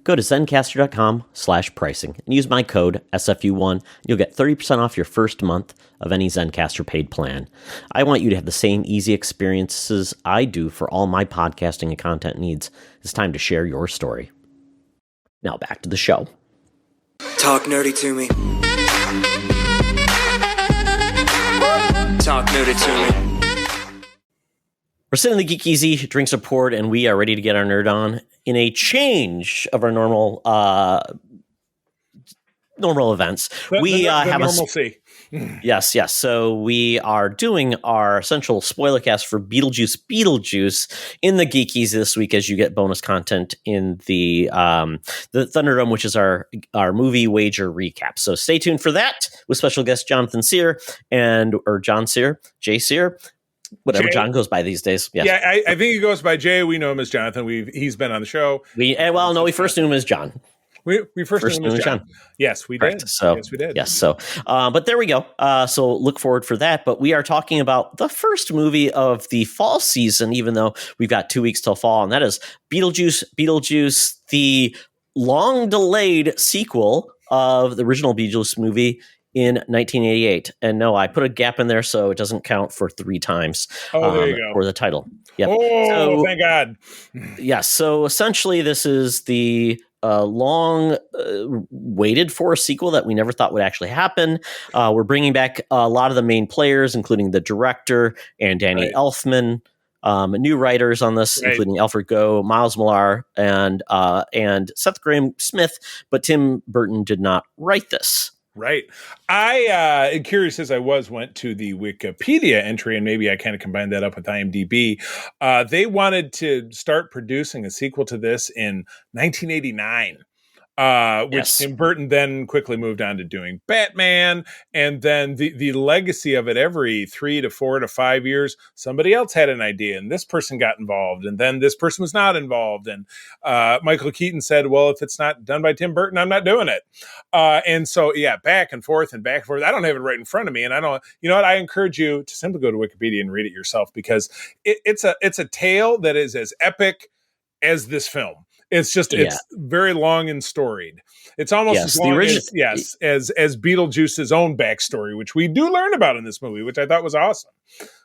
Go to Zencastr.com/pricing and use my code SFU1. You'll get 30% off your first month of any Zencastr paid plan. I want you to have the same easy experiences I do for all my podcasting and content needs. It's time to share your story. Now back to the show. Talk nerdy to me. Talk nerdy to me. We're sitting in the Geek Easy Drinks Report, and we are ready to get our nerd on in a change of our normal events. We have normalcy. Yes. So we are doing our essential spoilercast for Beetlejuice in the Geek Easy this week, as you get bonus content in the Thunderdome, which is our movie wager recap. So stay tuned for that with special guest Jay Cyr. Whatever Jay. John goes by these days. Yes. Yeah, I think he goes by Jay. We know him as Jonathan. He's been on the show. We first knew him as John. We first knew him as John. Yes, we did. So, yes, we did. Yes, so, but there we go. So look forward for that. But we are talking about the first movie of the fall season, even though we've got 2 weeks till fall, and that is Beetlejuice, the long-delayed sequel of the original Beetlejuice movie in 1988. And no, I put a gap in there so it doesn't count for 3 times there you go. for the title. Yep. Oh, thank God. Yes. So essentially, this is the long waited for sequel that we never thought would actually happen. We're bringing back a lot of the main players, including the director and Danny Elfman. New writers on this, including Alfred Goh, Miles Millar, and Seth Grahame-Smith. But Tim Burton did not write this. Right. I, curious as I went to the Wikipedia entry, and maybe I kind of combined that up with IMDb. They wanted to start producing a sequel to this in 1989. Which Tim Burton then quickly moved on to doing Batman, and then the legacy of it, every 3 to 4 to 5 years, somebody else had an idea, and this person got involved, and then this person was not involved, and Michael Keaton said, well, if it's not done by Tim Burton, I'm not doing it. And so, back and forth. I don't have it right in front of me, and I don't, you know what, I encourage you to simply go to Wikipedia and read it yourself, because it's a tale that is as epic as this film. It's just it's very long and storied. It's almost as long as Beetlejuice's own backstory, which we do learn about in this movie, which I thought was awesome.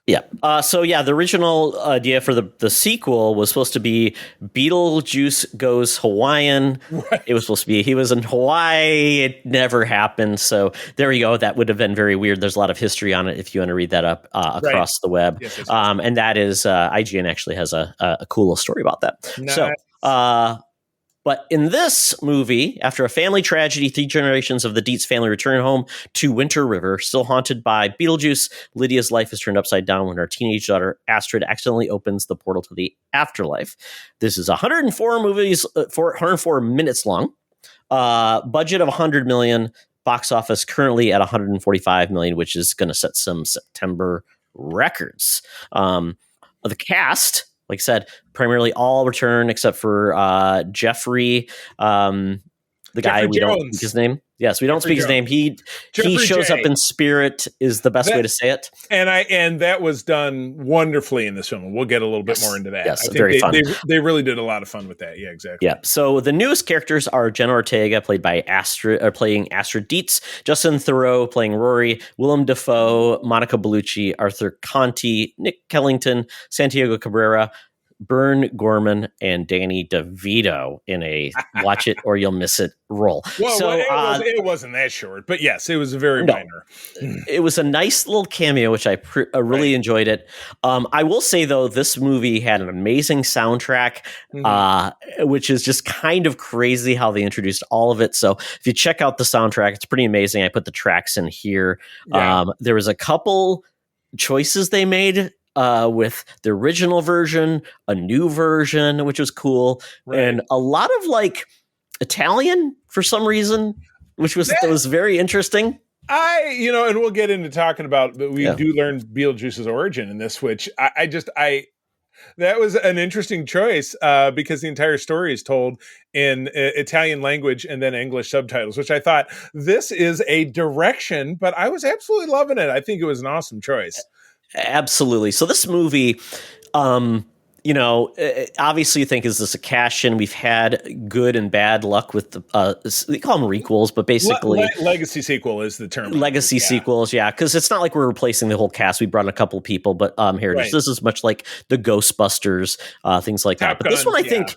Yeah. The original idea for the sequel was supposed to be Beetlejuice Goes Hawaiian. Right. It was supposed to be he was in Hawaii. It never happened. So there you go. That would have been very weird. There's a lot of history on it if you want to read that up across the web. Yes. And that is IGN actually has a cool little story about that. Nice. So. But in this movie, after a family tragedy, 3 generations of the Dietz family return home to Winter River, still haunted by Beetlejuice. Lydia's life is turned upside down when her teenage daughter, Astrid, accidentally opens the portal to the afterlife. This is 104 minutes long, budget of $100 million, box office currently at $145 million, which is going to set some September records. The cast, like I said, primarily all return except for Jeffrey, the guy we don't speak his name. Yes, we don't speak his name. He shows up in spirit is the best way to say it. And that was done wonderfully in this film. We'll get a little bit more into that. Yes, I think very fun. They really did a lot of fun with that. Yeah, exactly. Yeah. So the newest characters are Jenna Ortega, playing Astrid Dietz, Justin Theroux playing Rory, Willem Dafoe, Monica Bellucci, Arthur Conti, Nick Kellington, Santiago Cabrera, Bern Gorman, and Danny DeVito in a watch it or you'll miss it role. Well, it wasn't that short, but yes, it was very minor. It was a nice little cameo, which I really enjoyed it. I will say, though, this movie had an amazing soundtrack, which is just kind of crazy how they introduced all of it. So if you check out the soundtrack, it's pretty amazing. I put the tracks in here. Yeah. There was a couple choices they made with the original version, a new version, which was cool, and a lot of like Italian for some reason, which was very interesting. And we'll get into talking about, but we do learn Beetlejuice's origin in this, which I that was an interesting choice because the entire story is told in Italian language and then English subtitles, which I thought this is a direction, but I was absolutely loving it. I think it was an awesome choice. Absolutely. So this movie, Obviously you think, is this a cash in? We've had good and bad luck with the, they call them requels, but basically legacy sequel is the term. Legacy sequels, yeah, because it's not like we're replacing the whole cast. We brought in a couple of people, but Heritage. This is much like the Ghostbusters, things like that. But this one, I think,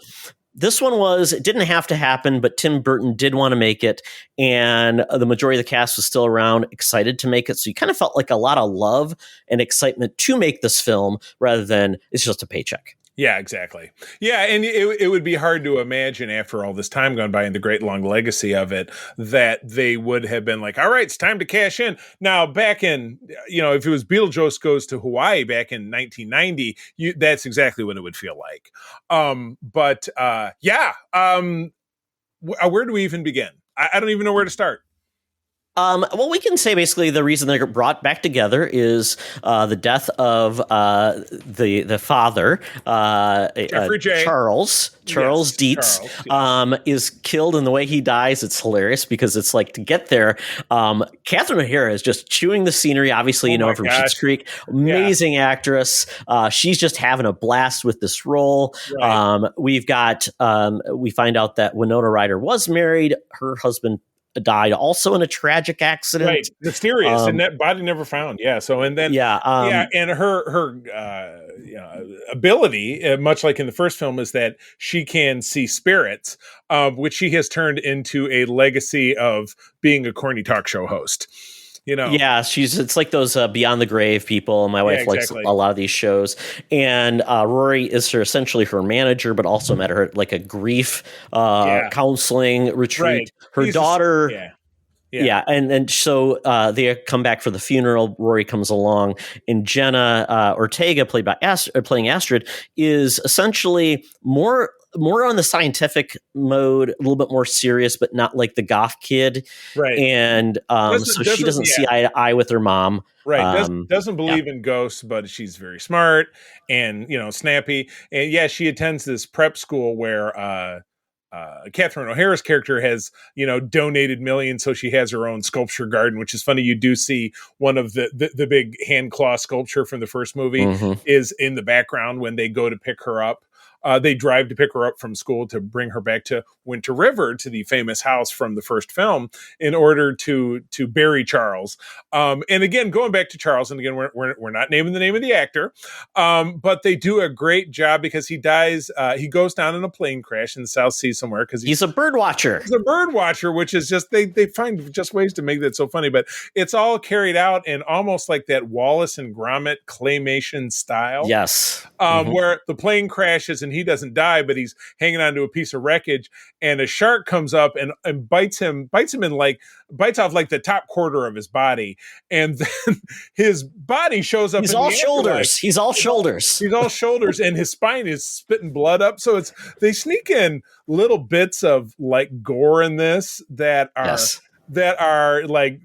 this one it didn't have to happen, but Tim Burton did want to make it, and the majority of the cast was still around, excited to make it. So you kind of felt like a lot of love and excitement to make this film, rather than it's just a paycheck. Yeah, exactly. Yeah, and it would be hard to imagine after all this time gone by and the great long legacy of it that they would have been like, all right, it's time to cash in. Now, back in, if it was Beetlejuice Goes to Hawaii back in 1990, that's exactly what it would feel like. Where do we even begin? I don't even know where to start. Well, we can say basically the reason they're brought back together is the death of the father, Charles Dietz, is killed, and the way he dies, it's hilarious because it's like, to get there, Catherine O'Hara is just chewing the scenery. Obviously, from Schitt's Creek, amazing actress. She's just having a blast with this role. Right. We find out that Winona Ryder was married. Her husband died also in a tragic accident. Right. Mysterious. And that body never found. Yeah. So, and then, and her ability, much like in the first film, is that she can see spirits, which she has turned into a legacy of being a corny talk show host. Yeah, it's like those Beyond the Grave people. My wife likes a lot of these shows, and Rory is essentially her manager, but also met her like a grief counseling retreat. Right. Her daughter. And so they come back for the funeral. Rory comes along, and Jenna Ortega, playing Astrid, is essentially more on the scientific mode, a little bit more serious, but not like the goth kid. Right. And she doesn't see eye to eye with her mom. Right. Doesn't believe in ghosts, but she's very smart and, snappy. And she attends this prep school where Catherine O'Hara's character has, donated millions, so she has her own sculpture garden, which is funny. You do see one of the big hand claw sculpture from the first movie is in the background when they go to pick her up. They drive to pick her up from school to bring her back to Winter River, to the famous house from the first film, in order to bury Charles. And again, going back to Charles, and again, we're not naming the name of the actor, but they do a great job because he dies. He goes down in a plane crash in the South Sea somewhere because he's a bird watcher. He's a bird watcher, which is just they find just ways to make that so funny. But it's all carried out in almost like that Wallace and Gromit claymation style. Yes, where the plane crashes and he doesn't die, but he's hanging onto a piece of wreckage, and a shark comes up and bites him in bites off like the top quarter of his body, and then his body shows up. He's all shoulders. He's all shoulders. He's all shoulders, and his spine is spitting blood up. So they sneak in little bits of like gore in this that are like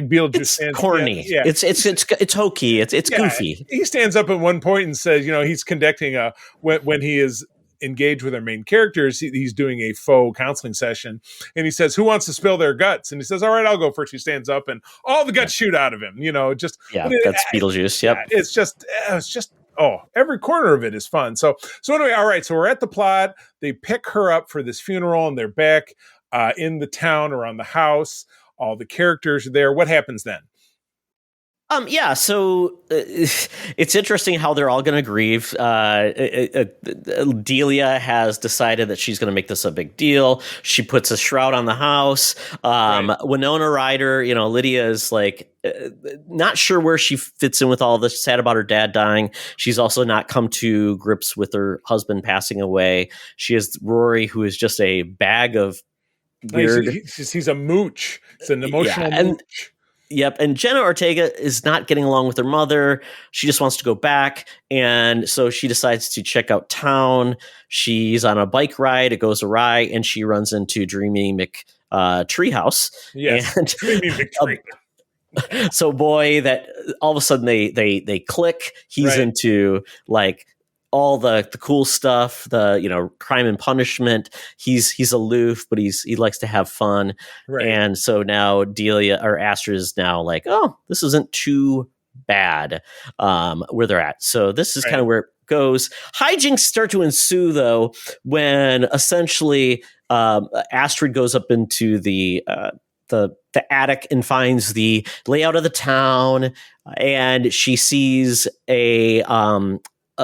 Beetlejuice. It's corny. Yeah. It's hokey. It's goofy. He stands up at one point and says, he's conducting when he is engaged with our main characters, he's doing a faux counseling session, and he says, "Who wants to spill their guts?" And he says, "All right, I'll go first." He stands up, and all the guts shoot out of him. That's Beetlejuice. Yep. It's just every corner of it is fun. So anyway, all right. So we're at the plot. They pick her up for this funeral, and they're back in the town around the house. All the characters are there. What happens then? So it's interesting how they're all going to grieve. Delia has decided that she's going to make this a big deal. She puts a shroud on the house. Winona Ryder, Lydia is like not sure where she fits in with all this. Sad about her dad dying. She's also not come to grips with her husband passing away. She has Rory, who is just a bag of weird. He's a mooch. It's an emotional mooch. Yep, and Jenna Ortega is not getting along with her mother. She just wants to go back, and so she decides to check out town. She's on a bike ride. It goes awry, and she runs into Dreamy Treehouse. Yes, and Dreamy McTree. So boy, that all of a sudden they click. He's into like all the cool stuff, the crime and punishment. He's aloof, but he likes to have fun. Right. And so now Delia or Astrid is now like, oh, this isn't too bad where they're at. So this is kind of where it goes. Hijinks start to ensue, though, when essentially Astrid goes up into the attic and finds the layout of the town, and she sees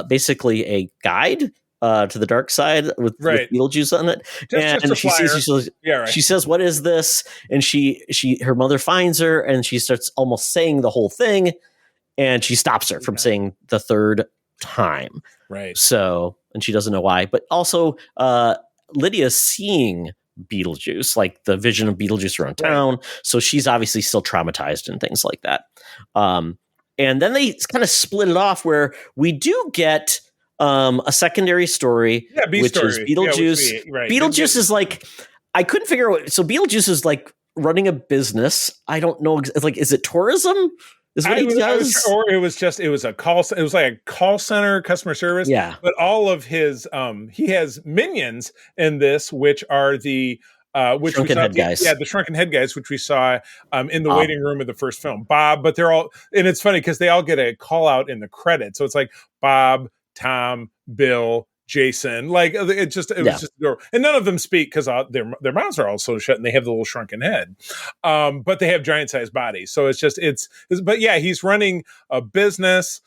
basically a guide to the dark side with Beetlejuice on it. Just she says, "What is this?" And her mother finds her, and she starts almost saying the whole thing, and she stops her from saying the third time. Right. So, and she doesn't know why, but also Lydia's seeing Beetlejuice, like the vision of Beetlejuice around town. So she's obviously still traumatized and things like that. And then they kind of split it off where we do get a secondary story, which is Beetlejuice. Beetlejuice is like, I couldn't figure out. So Beetlejuice is like running a business. I don't know. Like, is it tourism? Is what he does? Or it was a call. It was like a call center, customer service. Yeah. But all of his, he has minions in this, which are the shrunken head guys. Yeah, the shrunken head guys, which we saw in the waiting room of the first film. Bob, but they're all, and it's funny because they all get a call out in the credits. So it's like Bob, Tom, Bill, Jason, like it was just adorable. And none of them speak because their mouths are all so shut and they have the little shrunken head, but they have giant sized bodies. So it's but yeah, he's running a business,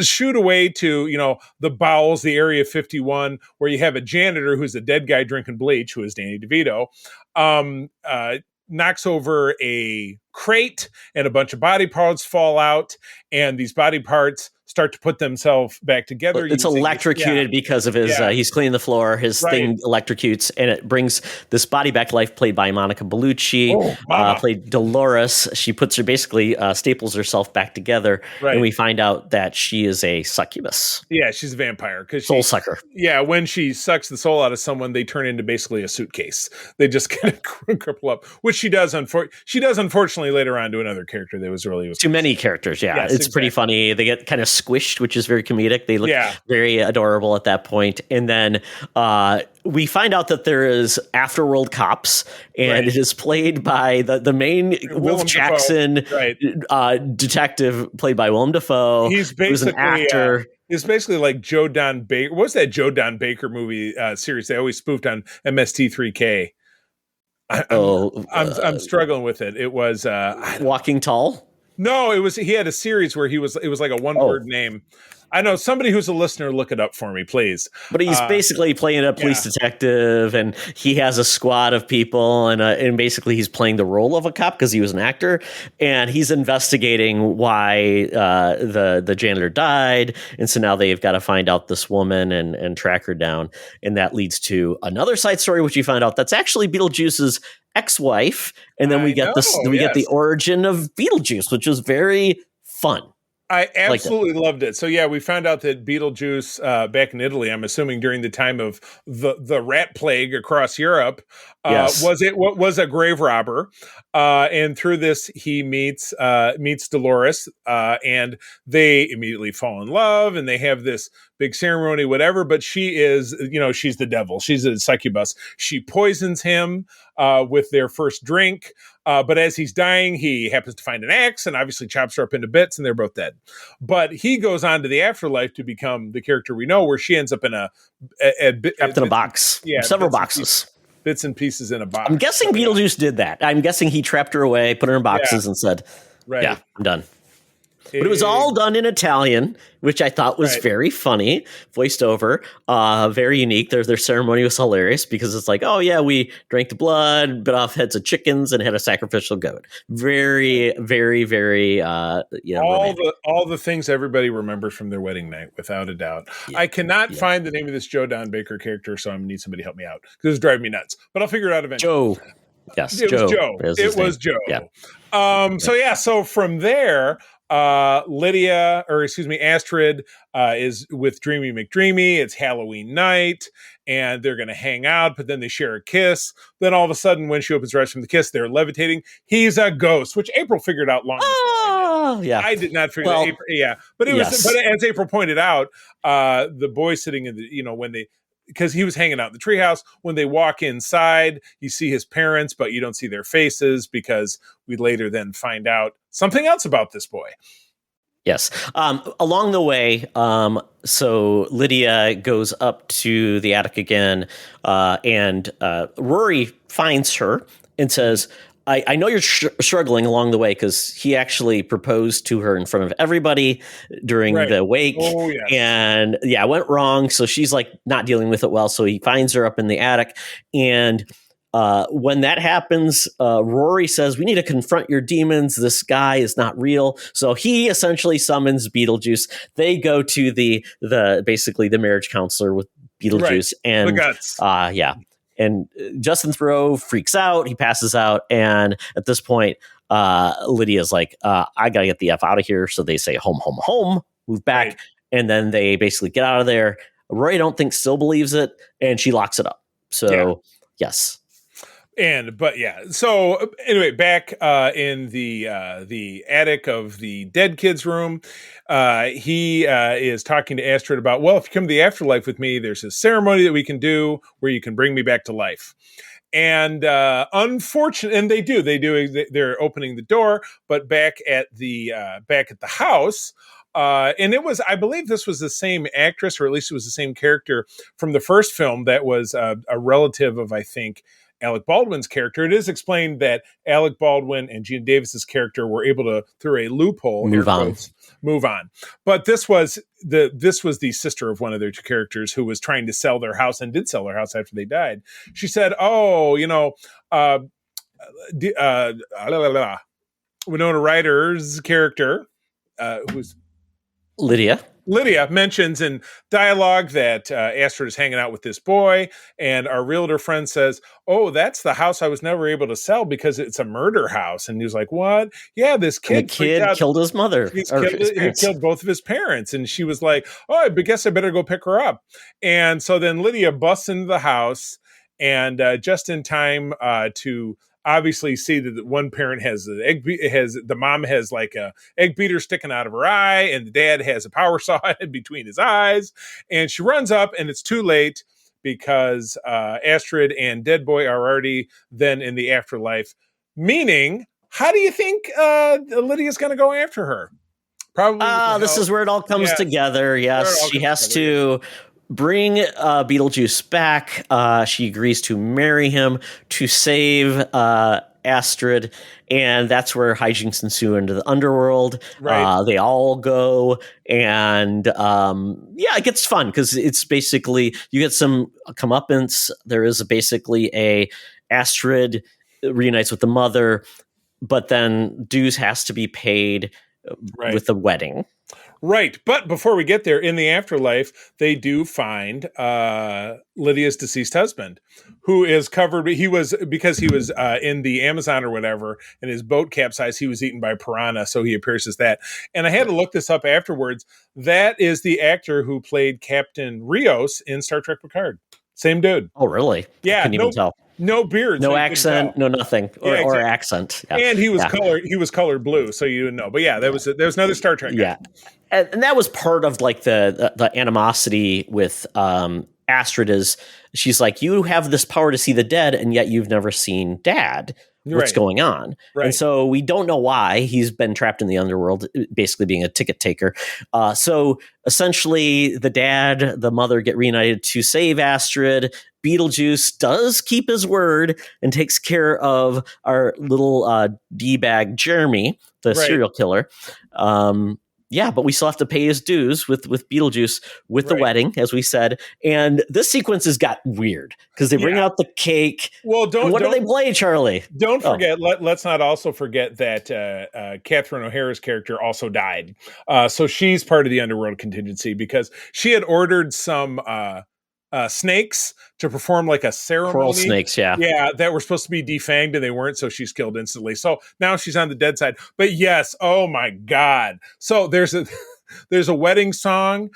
shoot away to the bowels, the Area 51, where you have a janitor who's a dead guy drinking bleach, who is Danny DeVito, knocks over a crate and a bunch of body parts fall out, and these body parts start to put themselves back together. It's electrocuted because of his, he's cleaning the floor, his thing electrocutes, and it brings this body back to life, played by Monica Bellucci, played Dolores. She puts her, basically staples herself back together, and we find out that she is a succubus. Yeah, she's a vampire. Soul sucker. Yeah, when she sucks the soul out of someone, they turn into basically a suitcase. They just kind of cripple up, which she does unfortunately later on to another character that was too many characters. Yeah, yes, it's pretty funny. They get kind of squished, which is very comedic. They look very adorable at that point. And then we find out that there is Afterworld Cops, and it is played by the main Wolf Jackson detective, played by Willem Dafoe. He's basically an actor. It's basically like Joe Don Baker. What's that Joe Don Baker movie series they always spoofed on MST3K? I'm struggling with it. It was Walking Tall. No, he had a series where it was like a one-word name. I know, somebody who's a listener, look it up for me, please. But he's basically playing a police detective, and he has a squad of people, and basically he's playing the role of a cop because he was an actor, and he's investigating why the janitor died, and so now they've got to find out this woman and track her down, and that leads to another side story, which you find out that's actually Beetlejuice's ex-wife, and then we get the origin of Beetlejuice, which is very fun. I absolutely loved it. So yeah, we found out that Beetlejuice back in Italy, I'm assuming during the time of the rat plague across Europe, was a grave robber, and through this he meets Dolores, and they immediately fall in love, and they have this big ceremony, whatever. But she is, she's the devil. She's a succubus. She poisons him with their first drink. But as he's dying, he happens to find an axe and obviously chops her up into bits, and they're both dead. But he goes on to the afterlife to become the character we know, where she ends up in trapped in a box. Yeah, several boxes. Bits and pieces in a box. I'm guessing Beetlejuice did that. I'm guessing he trapped her away, put her in boxes, and said, "Yeah, I'm done." But it was all done in Italian, which I thought was very funny, voiced over, very unique. Their ceremony was hilarious because it's like, oh yeah, we drank the blood, bit off heads of chickens, and had a sacrificial goat. Very, very, very, all the things everybody remembers from their wedding night, without a doubt. I cannot find the name of this Joe Don Baker character, so I'm gonna need somebody to help me out because it's driving me nuts. But I'll figure it out eventually. Joe. Yes, it was Joe. It was Joe. Yeah. So from there. Astrid is with Dreamy McDreamy. It's Halloween night, and they're going to hang out, but then they share a kiss. Then all of a sudden, when she opens her eyes from the kiss, they're levitating. He's a ghost, which April figured out long before. I did not figure that. April, but it was. But as April pointed out, the boy sitting in the because he was hanging out in the treehouse. When they walk inside, you see his parents, but you don't see their faces because we later then find out something else about this boy. Yes. Along the way, so Lydia goes up to the attic again, and Rory finds her and says, I know you're struggling along the way, because he actually proposed to her in front of everybody during the wake. Oh, yes. And yeah, it went wrong. So she's like not dealing with it well. So he finds her up in the attic. And when that happens, Rory says, we need to confront your demons. This guy is not real. So he essentially summons Beetlejuice. They go to the basically the marriage counselor with Beetlejuice. Right. And the guts. yeah. And Justin Theroux freaks out. He passes out. And at this point, Lydia's like, I got to get the F out of here. So they say, home, home, home, move back. Right. And then they basically get out of there. Rory, I don't think, still believes it. And she locks it up. So, yes. So anyway, back in the attic of the dead kid's room, he is talking to Astrid about, well, if you come to the afterlife with me, there's a ceremony that we can do where you can bring me back to life. And unfortunately, and they're opening the door, but back at the house. And it was, I believe this was the same actress, or at least it was the same character from the first film that was a relative of, I think, Alec Baldwin's character. It is explained that Alec Baldwin and Gina Davis's character were able to, through a loophole, move on. But this was the sister of one of their two characters who was trying to sell their house, and did sell their house after they died. She said, Winona Ryder's character, who's Lydia mentions in dialogue that Astrid is hanging out with this boy, and our realtor friend says, oh, that's the house I was never able to sell because it's a murder house. And he was like, what? Yeah, this kid killed his mother. He killed both of his parents. And she was like, oh, I guess I better go pick her up. And so then Lydia busts into the house, and just in time to obviously see that one parent the mom has like a egg beater sticking out of her eye, and the dad has a power saw in between his eyes. And she runs up, and it's too late because Astrid and Dead Boy are already then in the afterlife. Meaning, how do you think Lydia's going to go after her? Probably. This is where it all comes together. Yes, she has to bring Beetlejuice back. She agrees to marry him to save Astrid, and that's where hijinks ensue into the underworld. Right. They all go, and it gets fun because it's basically you get some comeuppance. There is basically a Astrid reunites with the mother, but then dues has to be paid with the wedding. Right. But before we get there, in the afterlife, they do find Lydia's deceased husband, who is covered. Because he was in the Amazon or whatever, and his boat capsized, he was eaten by piranha. So he appears as that. And I had to look this up afterwards. That is the actor who played Captain Rios in Star Trek Picard. Same dude. Oh, really? Yeah. Couldn't even tell. No beard, no accent, no nothing, or accent. Yeah. And he was colored. He was colored blue, so you didn't know. But there was another Star Trek guy. Yeah, and that was part of like the animosity with Astrid. Is she's like, you have this power to see the dead, and yet you've never seen Dad. What's going on? Right. And so we don't know why he's been trapped in the underworld, basically being a ticket taker. So essentially, the mother get reunited to save Astrid. Beetlejuice does keep his word and takes care of our little D-bag Jeremy, the serial killer. But we still have to pay his dues with Beetlejuice with the wedding, as we said. And this sequence has got weird because they bring out the cake. Well, what do they play, Charlie? Don't forget. Let's not also forget that Catherine O'Hara's character also died. So she's part of the underworld contingency because she had ordered some snakes to perform like a ceremony. Coral snakes, yeah, that were supposed to be defanged and they weren't, so she's killed instantly. So now she's on the dead side. But yes, oh my God! So there's a wedding song,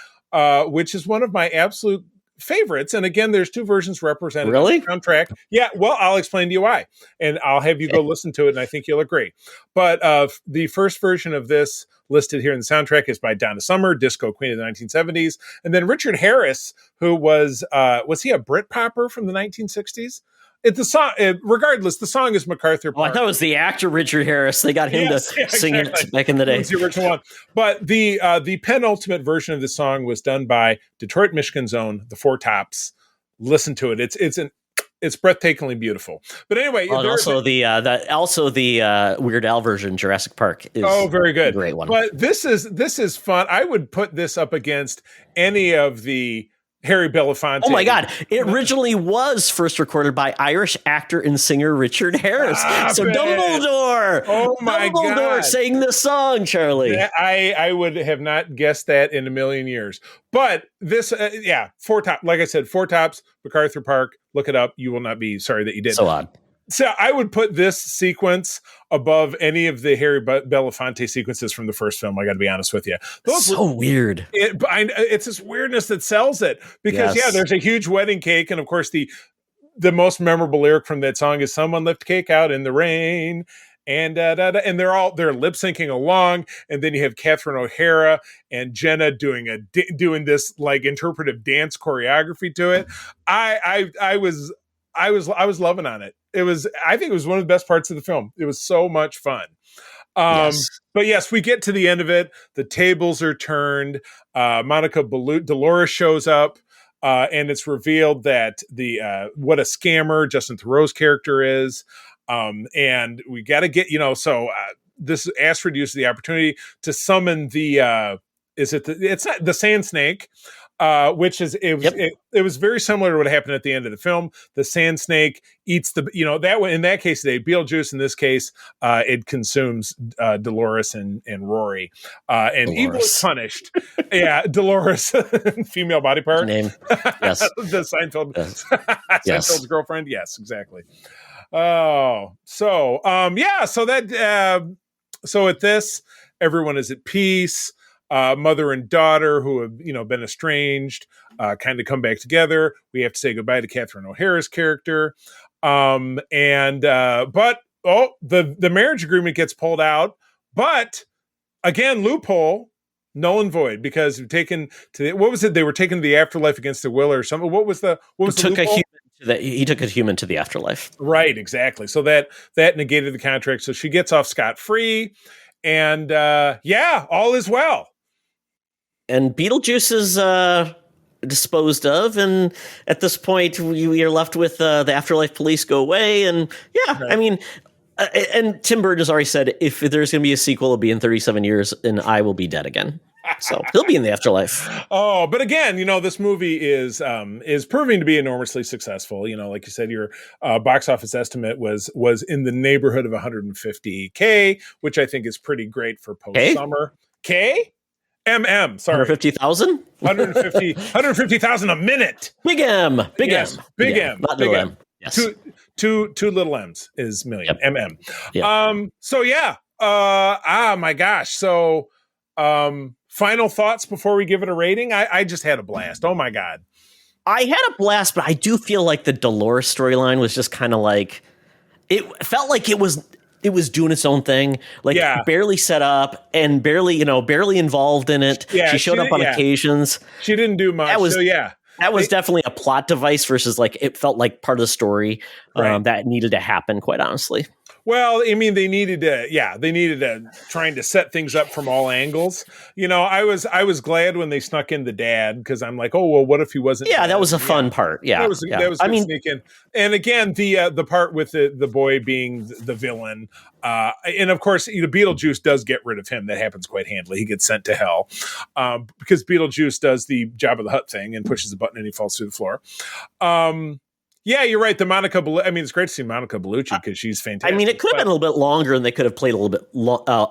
which is one of my absolute favorites. And again, there's two versions represented. Really? On the soundtrack. Yeah. Well, I'll explain to you why, and I'll have you go listen to it, and I think you'll agree. But the first version of this listed here in the soundtrack is by Donna Summer, disco queen of the 1970s, and then Richard Harris, who was he a Brit popper from the 1960s? It's the song. Regardless, the song is MacArthur Oh, I Park. thought it was the actor Richard Harris. They got him to sing it back in the day. It's the original one. But the penultimate version of the song was done by Detroit, Michigan's own The Four Tops. Listen to it. It's breathtakingly beautiful. But anyway, and also the Weird Al version, Jurassic Park, is very good, a great one. But this is fun. I would put this up against any of the Harry Belafonte. Oh my God! It originally was first recorded by Irish actor and singer Richard Harris. So Dumbledore. Oh my God! Dumbledore sang the song, Charlie. I would have not guessed that in a million years. But this, Four Tops. Like I said, Four Tops, MacArthur Park. Look it up. You will not be sorry that you did. So odd. So I would put this sequence above any of the Harry Belafonte sequences from the first film. I got to be honest with you. Weird. It's this weirdness that sells it because there's a huge wedding cake, and of course the most memorable lyric from that song is "Someone left cake out in the rain." And and they're lip syncing along, and then you have Catherine O'Hara and Jenna doing this like interpretive dance choreography to it. I was loving on it. I think it was one of the best parts of the film. It was so much fun. But yes, we get to the end of it. The tables are turned. Dolores shows up, and it's revealed that what a scammer Justin Theroux's character is. And we got to get, this Astrid uses the opportunity to summon it's not the Sand Snake, which is, it was very similar to what happened at the end of the film. The Sand Snake eats in that case, Beetlejuice, in this case, it consumes, Dolores and Rory, and Dolores. Evil is punished. Dolores, female body part. Name. Yes. The Seinfeld, yes. Seinfeld's girlfriend. Yes, exactly. Oh, so at this, everyone is at peace. Mother and daughter who have been estranged kind of come back together. We have to say goodbye to Catherine O'Hara's character, but the marriage agreement gets pulled out. But again, loophole, null and void, because taken to what was it? They were taken to the afterlife against their will or something. What was the loophole? He took a human to the afterlife. Right, exactly. So that negated the contract. So she gets off scot-free, and all is well. And Beetlejuice is disposed of, and at this point, you're left with the afterlife police go away, and right. I mean, and Tim Burton has already said if there's going to be a sequel, it'll be in 37 years, and I will be dead again. So he'll be in the afterlife. Oh, but again, this movie is proving to be enormously successful. Like you said, your box office estimate was in the neighborhood of 150K, which I think is pretty great for post-summer. K? MM, sorry. 150,000? 150,000 a minute. Big M. Big M. Big M. Not little M. Yes. Two little M's is million. Yep. MM. Yep. My gosh. So, final thoughts before we give it a rating. I just had a blast. Oh my God. I had a blast, but I do feel like the Dolores storyline was just kind of like, it felt like it was doing its own thing, like barely set up and barely involved in it. Yeah, she showed up on occasions. She didn't do much. That was definitely a plot device versus like it felt like part of the story that needed to happen, quite honestly. Well, I mean, they needed to trying to set things up from all angles. I was glad when they snuck in the dad, because I'm like, oh, well, what if he wasn't? Yeah, that was a fun part. Yeah. That was sneak in. And again, the part with the boy being the villain. And of course, Beetlejuice does get rid of him. That happens quite handily. He gets sent to hell because Beetlejuice does the Jabba the Hutt thing and pushes a button and he falls through the floor. Yeah, you're right. The Monica Bellucci. I mean, it's great to see Monica Bellucci because she's fantastic. I mean, it could have been a little bit longer, and they could have played a little bit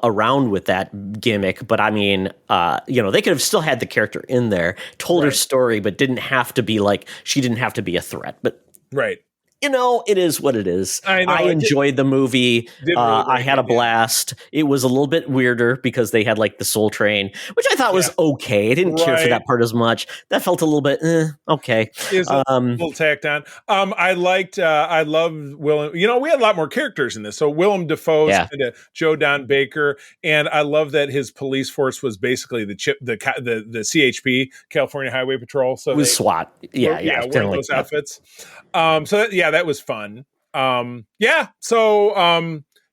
around with that gimmick. But I mean, they could have still had the character in there, told her story, but didn't have to be like she didn't have to be a threat. But right. It is what it is. I enjoyed the movie. I had a blast. It was a little bit weirder because they had like the Soul Train, which I thought was okay. I didn't care for that part as much. That felt a little bit okay. It was a little tacked on. I loved Willem. We had a lot more characters in this. So Willem Dafoe's kind of Joe Don Baker, and I love that his police force was basically the CHP, California Highway Patrol. So it was SWAT. Yeah, wearing those outfits. So that was fun. So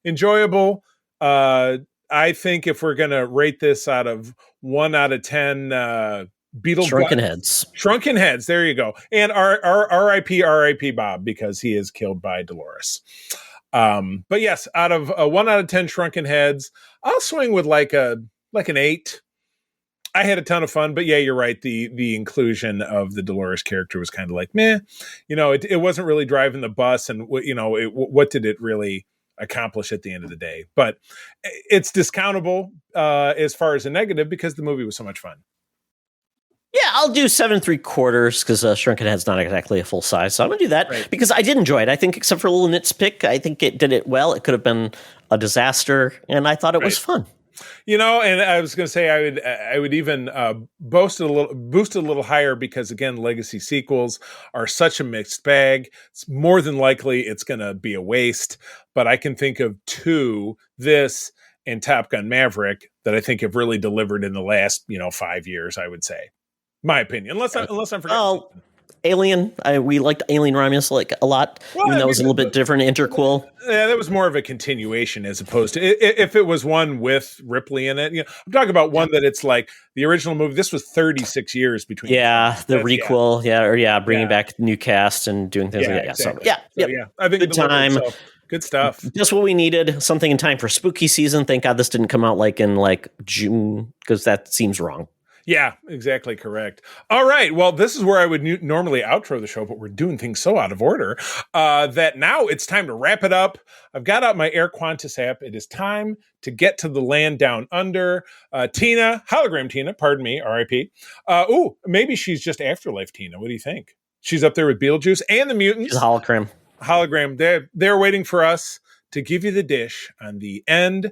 enjoyable. I think if we're gonna rate this out of 1 out of 10, Shrunken Heads. There you go. And our R.I.P. Bob, because he is killed by Dolores. But yes, out of 1 out of 10 Shrunken Heads, I'll swing with like an 8. I had a ton of fun, but yeah, you're right. The inclusion of the Dolores character was kind of like, meh. It wasn't really driving the bus, and what did it really accomplish at the end of the day? But it's discountable as far as a negative because the movie was so much fun. Yeah, I'll do 7 3/4 because Shrunken Head's not exactly a full size, so I'm gonna do that because I did enjoy it. I think, except for a little nitpick, I think it did it well. It could have been a disaster, and I thought it was fun. And I was going to say I would even boost it a little higher because, again, legacy sequels are such a mixed bag. It's more than likely it's going to be a waste. But I can think of 2, this and Top Gun Maverick, that I think have really delivered in the last 5 years. I would say, my opinion, unless I'm forgetting something. Alien, we liked Alien Romulus a lot, even though that was a little bit different interquel. Yeah, that was more of a continuation as opposed to if it was one with Ripley in it. I'm talking about one that it's like the original movie. This was 36 years between. Yeah, the requel. Bringing back new cast and doing things like that. Exactly. So, I think good time. Good stuff. Just what we needed. Something in time for spooky season. Thank God this didn't come out in June, because that seems wrong. Yeah, exactly correct. All right. Well, this is where I would normally outro the show, but we're doing things so out of order that now it's time to wrap it up. I've got out my Air Qantas app. It is time to get to the land down under. Hologram Tina, pardon me, R.I.P. Maybe she's just Afterlife Tina. What do you think? She's up there with Beetlejuice and the mutants. She's a hologram. They're waiting for us to give you the dish on the end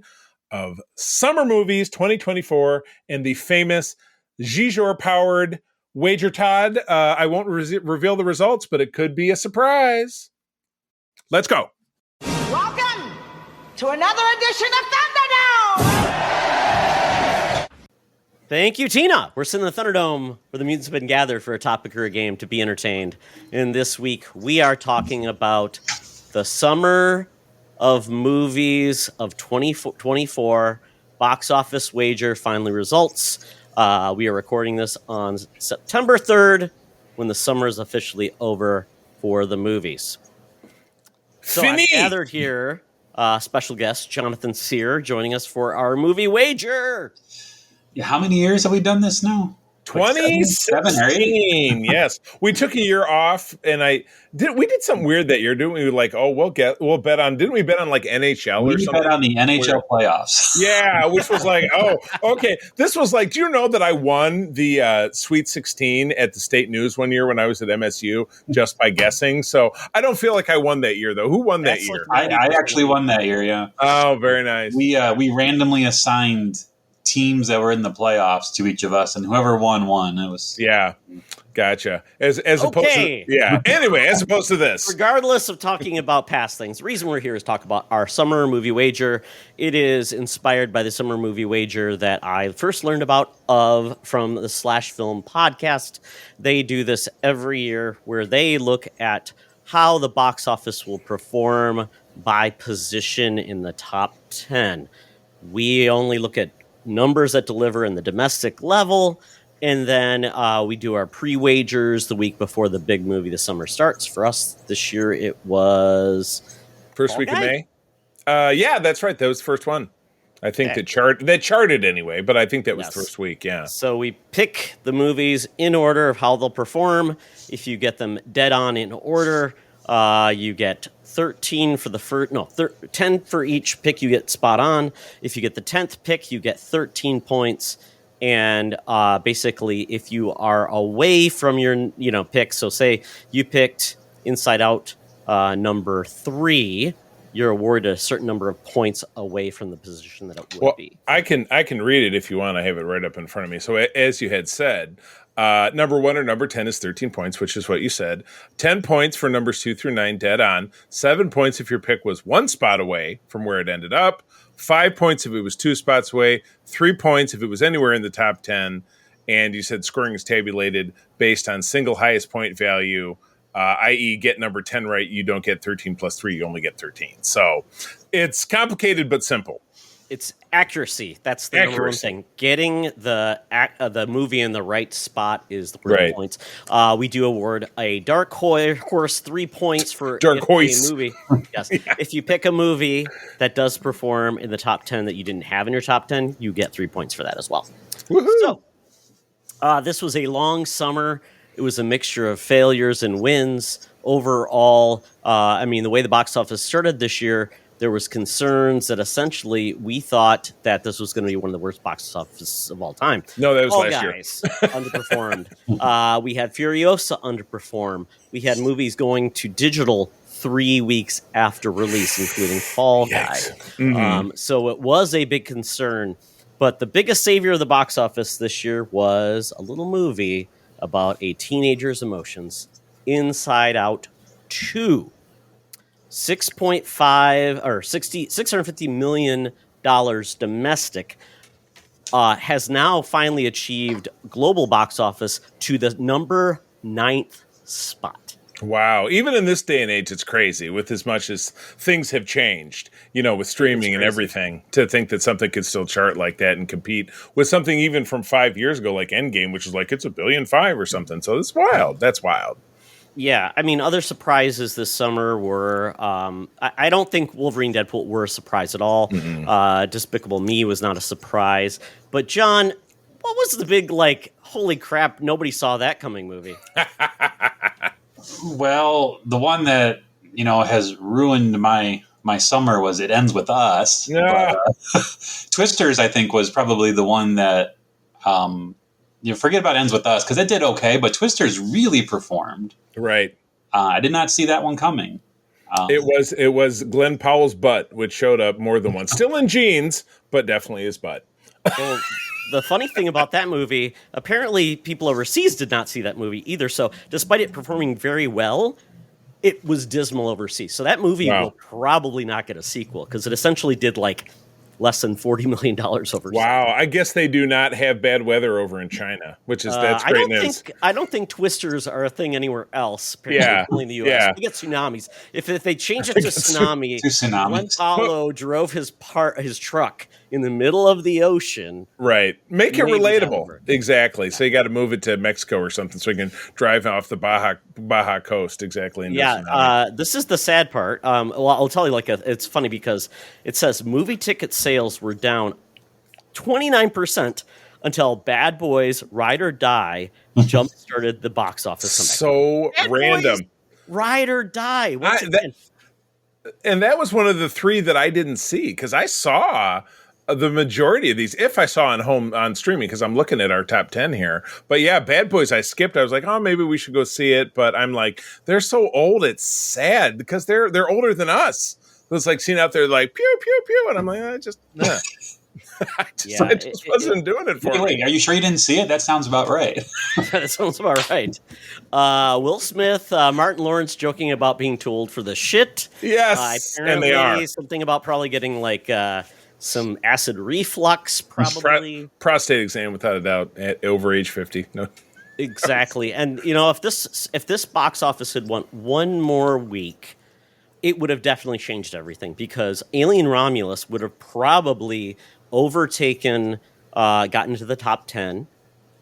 of Summer Movies 2024 and the famous Gijor-powered wager. Todd, I won't reveal the results, but it could be a surprise. Let's go. Welcome to another edition of Thunderdome! Thank you, Tina. We're sitting in the Thunderdome where the mutants have been gathered for a topic or a game to be entertained. And this week, we are talking about the Summer of Movies of 2024 box office wager finally results. We are recording this on September 3rd when the summer is officially over for the movies. So I've gathered here special guest Jonathan Cyr joining us for our movie wager. Yeah, how many years have we done this now? 2017. Yes, we took a year off, and we did something weird that year, didn't we? We'll bet on. Didn't we bet on NHL or something? We bet on the NHL playoffs. Yeah, which was okay. This was do you know that I won the Sweet 16 at the State News one year when I was at MSU just by guessing? So I don't feel like I won that year though. Who won that year? I actually won that year. Yeah. Oh, very nice. We randomly assigned teams that were in the playoffs to each of us, and whoever won. It was gotcha. As opposed to Anyway, as opposed to this, regardless of talking about past things, the reason we're here is talk about our summer movie wager. It is inspired by the summer movie wager that I first learned about from the Slash Film podcast. They do this every year where they look at how the box office will perform by position in the top 10. We only look at numbers that deliver in the domestic level, and then we do our pre-wagers the week before the big movie this summer starts. For us this year, it was first week of May. Yeah, that's right. That was the first one. I think that charted anyway, but I think that was the first week. Yeah. So we pick the movies in order of how they'll perform. If you get them dead on in order, you get 13 for the first, 10 for each pick you get spot on. If you get the 10th pick, you get 13 points. And basically, if you are away from your pick, so say you picked Inside Out number 3, you're awarded a certain number of points away from the position that it would be. I can read it if you want. I have it right up in front of me. So as you had said, number 1 or number 10 is 13 points, which is what you said. 10 points for numbers 2 through 9, dead on. 7 points if your pick was 1 spot away from where it ended up. 5 points if it was 2 spots away. 3 points if it was anywhere in the top 10. And you said scoring is tabulated based on single highest point value i.e., get number 10 right, you don't get 13 plus 3, you only get 13. So it's complicated but simple. It's accuracy. That's the number one thing. Getting the movie in the right spot is the points. We do award a dark horse 3 points for dark horse a movie. Yes, if you pick a movie that does perform in the top 10 that you didn't have in your top 10, you get 3 points for that as well. Woohoo! So, this was a long summer. It was a mixture of failures and wins. Overall, the way the box office started this year, there was concerns that essentially we thought that this was going to be one of the worst box offices of all time. No, that was All last Guys underperformed. We had Furiosa underperform. We had movies going to digital 3 weeks after release, including Fall Guy. So it was a big concern. But the biggest savior of the box office this year was a little movie about a teenager's emotions, Inside Out 2. $650 million domestic has now finally achieved global box office to the number 9th spot. Wow. Even in this day and age, it's crazy with as much as things have changed, with streaming and everything, to think that something could still chart like that and compete with something even from 5 years ago, like Endgame, which is like, it's $1.5 billion or something. So it's wild. That's wild. Yeah, other surprises this summer were, I don't think Wolverine Deadpool were a surprise at all. Despicable Me was not a surprise. But John, what was the big, holy crap, nobody saw that coming movie? Well, the one that, has ruined my summer was It Ends With Us. Yeah. But, Twisters, I think, was probably the one that, forget about Ends With Us, because it did okay, but Twisters really performed. Right. I did not see that one coming. It was Glenn Powell's butt, which showed up more than once. Still in jeans, but definitely his butt. Well, the funny thing about that movie, apparently people overseas did not see that movie either. So despite it performing very well, it was dismal overseas. So that movie will probably not get a sequel because it essentially did less than $40 million overseas. Wow, I guess they do not have bad weather over in China, that's great news. I don't think twisters are a thing anywhere else. Only in the U.S. Yeah. We get tsunamis. If they change it to tsunami, Glenn Powell drove his truck in the middle of the ocean. Right. Make it Maybe relatable. Exactly. So you got to move it to Mexico or something so you can drive off the Baja coast. Exactly. This is the sad part. Well, I'll tell you, it's funny because it says movie ticket sales were down 29% until Bad Boys Ride or Die jump-started the box office comeback. So Bad random. Boys, Ride or Die. And that was one of the three that I didn't see because I saw the majority of these, if I saw on streaming, because I'm looking at our top 10 here. But yeah, Bad Boys I skipped. I was like, oh, maybe we should go see it. But I'm like, they're so old, it's sad because they're older than us. It was like seeing out there like pew pew pew, and I'm like, I just wasn't doing it for me. Wait, are you sure you didn't see it? That sounds about right. That sounds about right. Will Smith, Martin Lawrence joking about being too old for the shit. Yes, and they are. Something about probably getting some acid reflux, probably. Prostate exam, without a doubt, at over age 50. No. Exactly. And, if this box office had won one more week, it would have definitely changed everything because Alien Romulus would have probably overtaken, gotten into the top 10,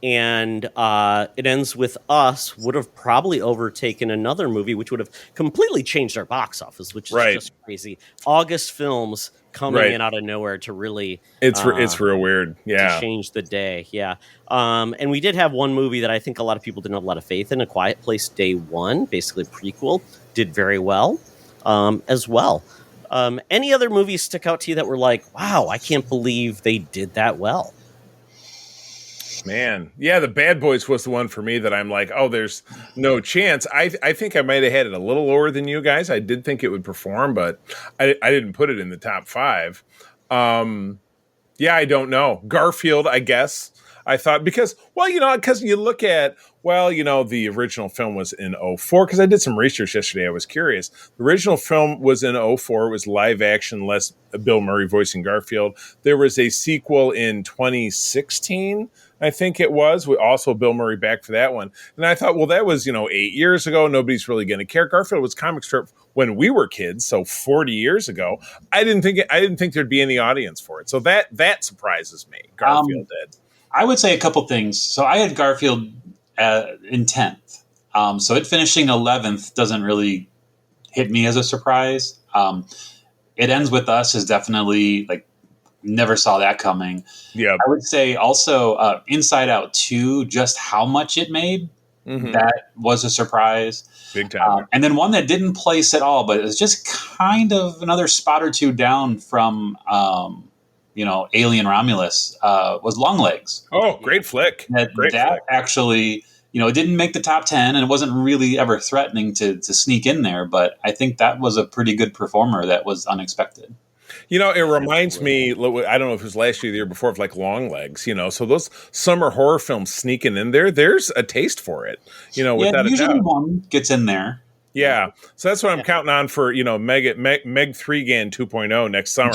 and It Ends With Us would have probably overtaken another movie, which would have completely changed our box office, which is just crazy. August films coming in out of nowhere to really... It's real weird, to change the day, and we did have one movie that I think a lot of people didn't have a lot of faith in, A Quiet Place Day One, basically a prequel, did very well as well. Any other movies stick out to you that were like, wow, I can't believe they did that well? Man, yeah, the Bad Boys was the one for me that I'm like, oh, there's no chance. I think I might have had it a little lower than you guys. I did think it would perform, but I didn't put it in the top 5. Yeah, I don't know. Garfield, I guess. I thought because you look at Well, the original film was in '04 because I did some research yesterday. I was curious. The original film was in '04. It was live action, less Bill Murray voicing Garfield. There was a sequel in 2016, I think it was. We also Bill Murray back for that one. And I thought, well, that was, 8 years ago. Nobody's really going to care. Garfield was comic strip when we were kids, so 40 years ago. I didn't think there'd be any audience for it. So that surprises me. Garfield did. I would say a couple things. So I had Garfield in 10th. So it finishing 11th doesn't really hit me as a surprise. It Ends With Us is definitely never saw that coming. Yeah. I would say also Inside Out 2, just how much it made. Mm-hmm. That was a surprise. Big time. And then one that didn't place at all, but it was just kind of another spot or two down from Alien Romulus, was Longlegs. Oh, great flick. That flick. Actually, it didn't make the top 10 and it wasn't really ever threatening to sneak in there, but I think that was a pretty good performer that was unexpected. It reminds me, I don't know if it was last year or the year before, of Longlegs, so those summer horror films sneaking in there's a taste for it, without a usually doubt. One gets in there. Yeah. So that's what I'm counting on for, Meg 3gan 2.0 next summer.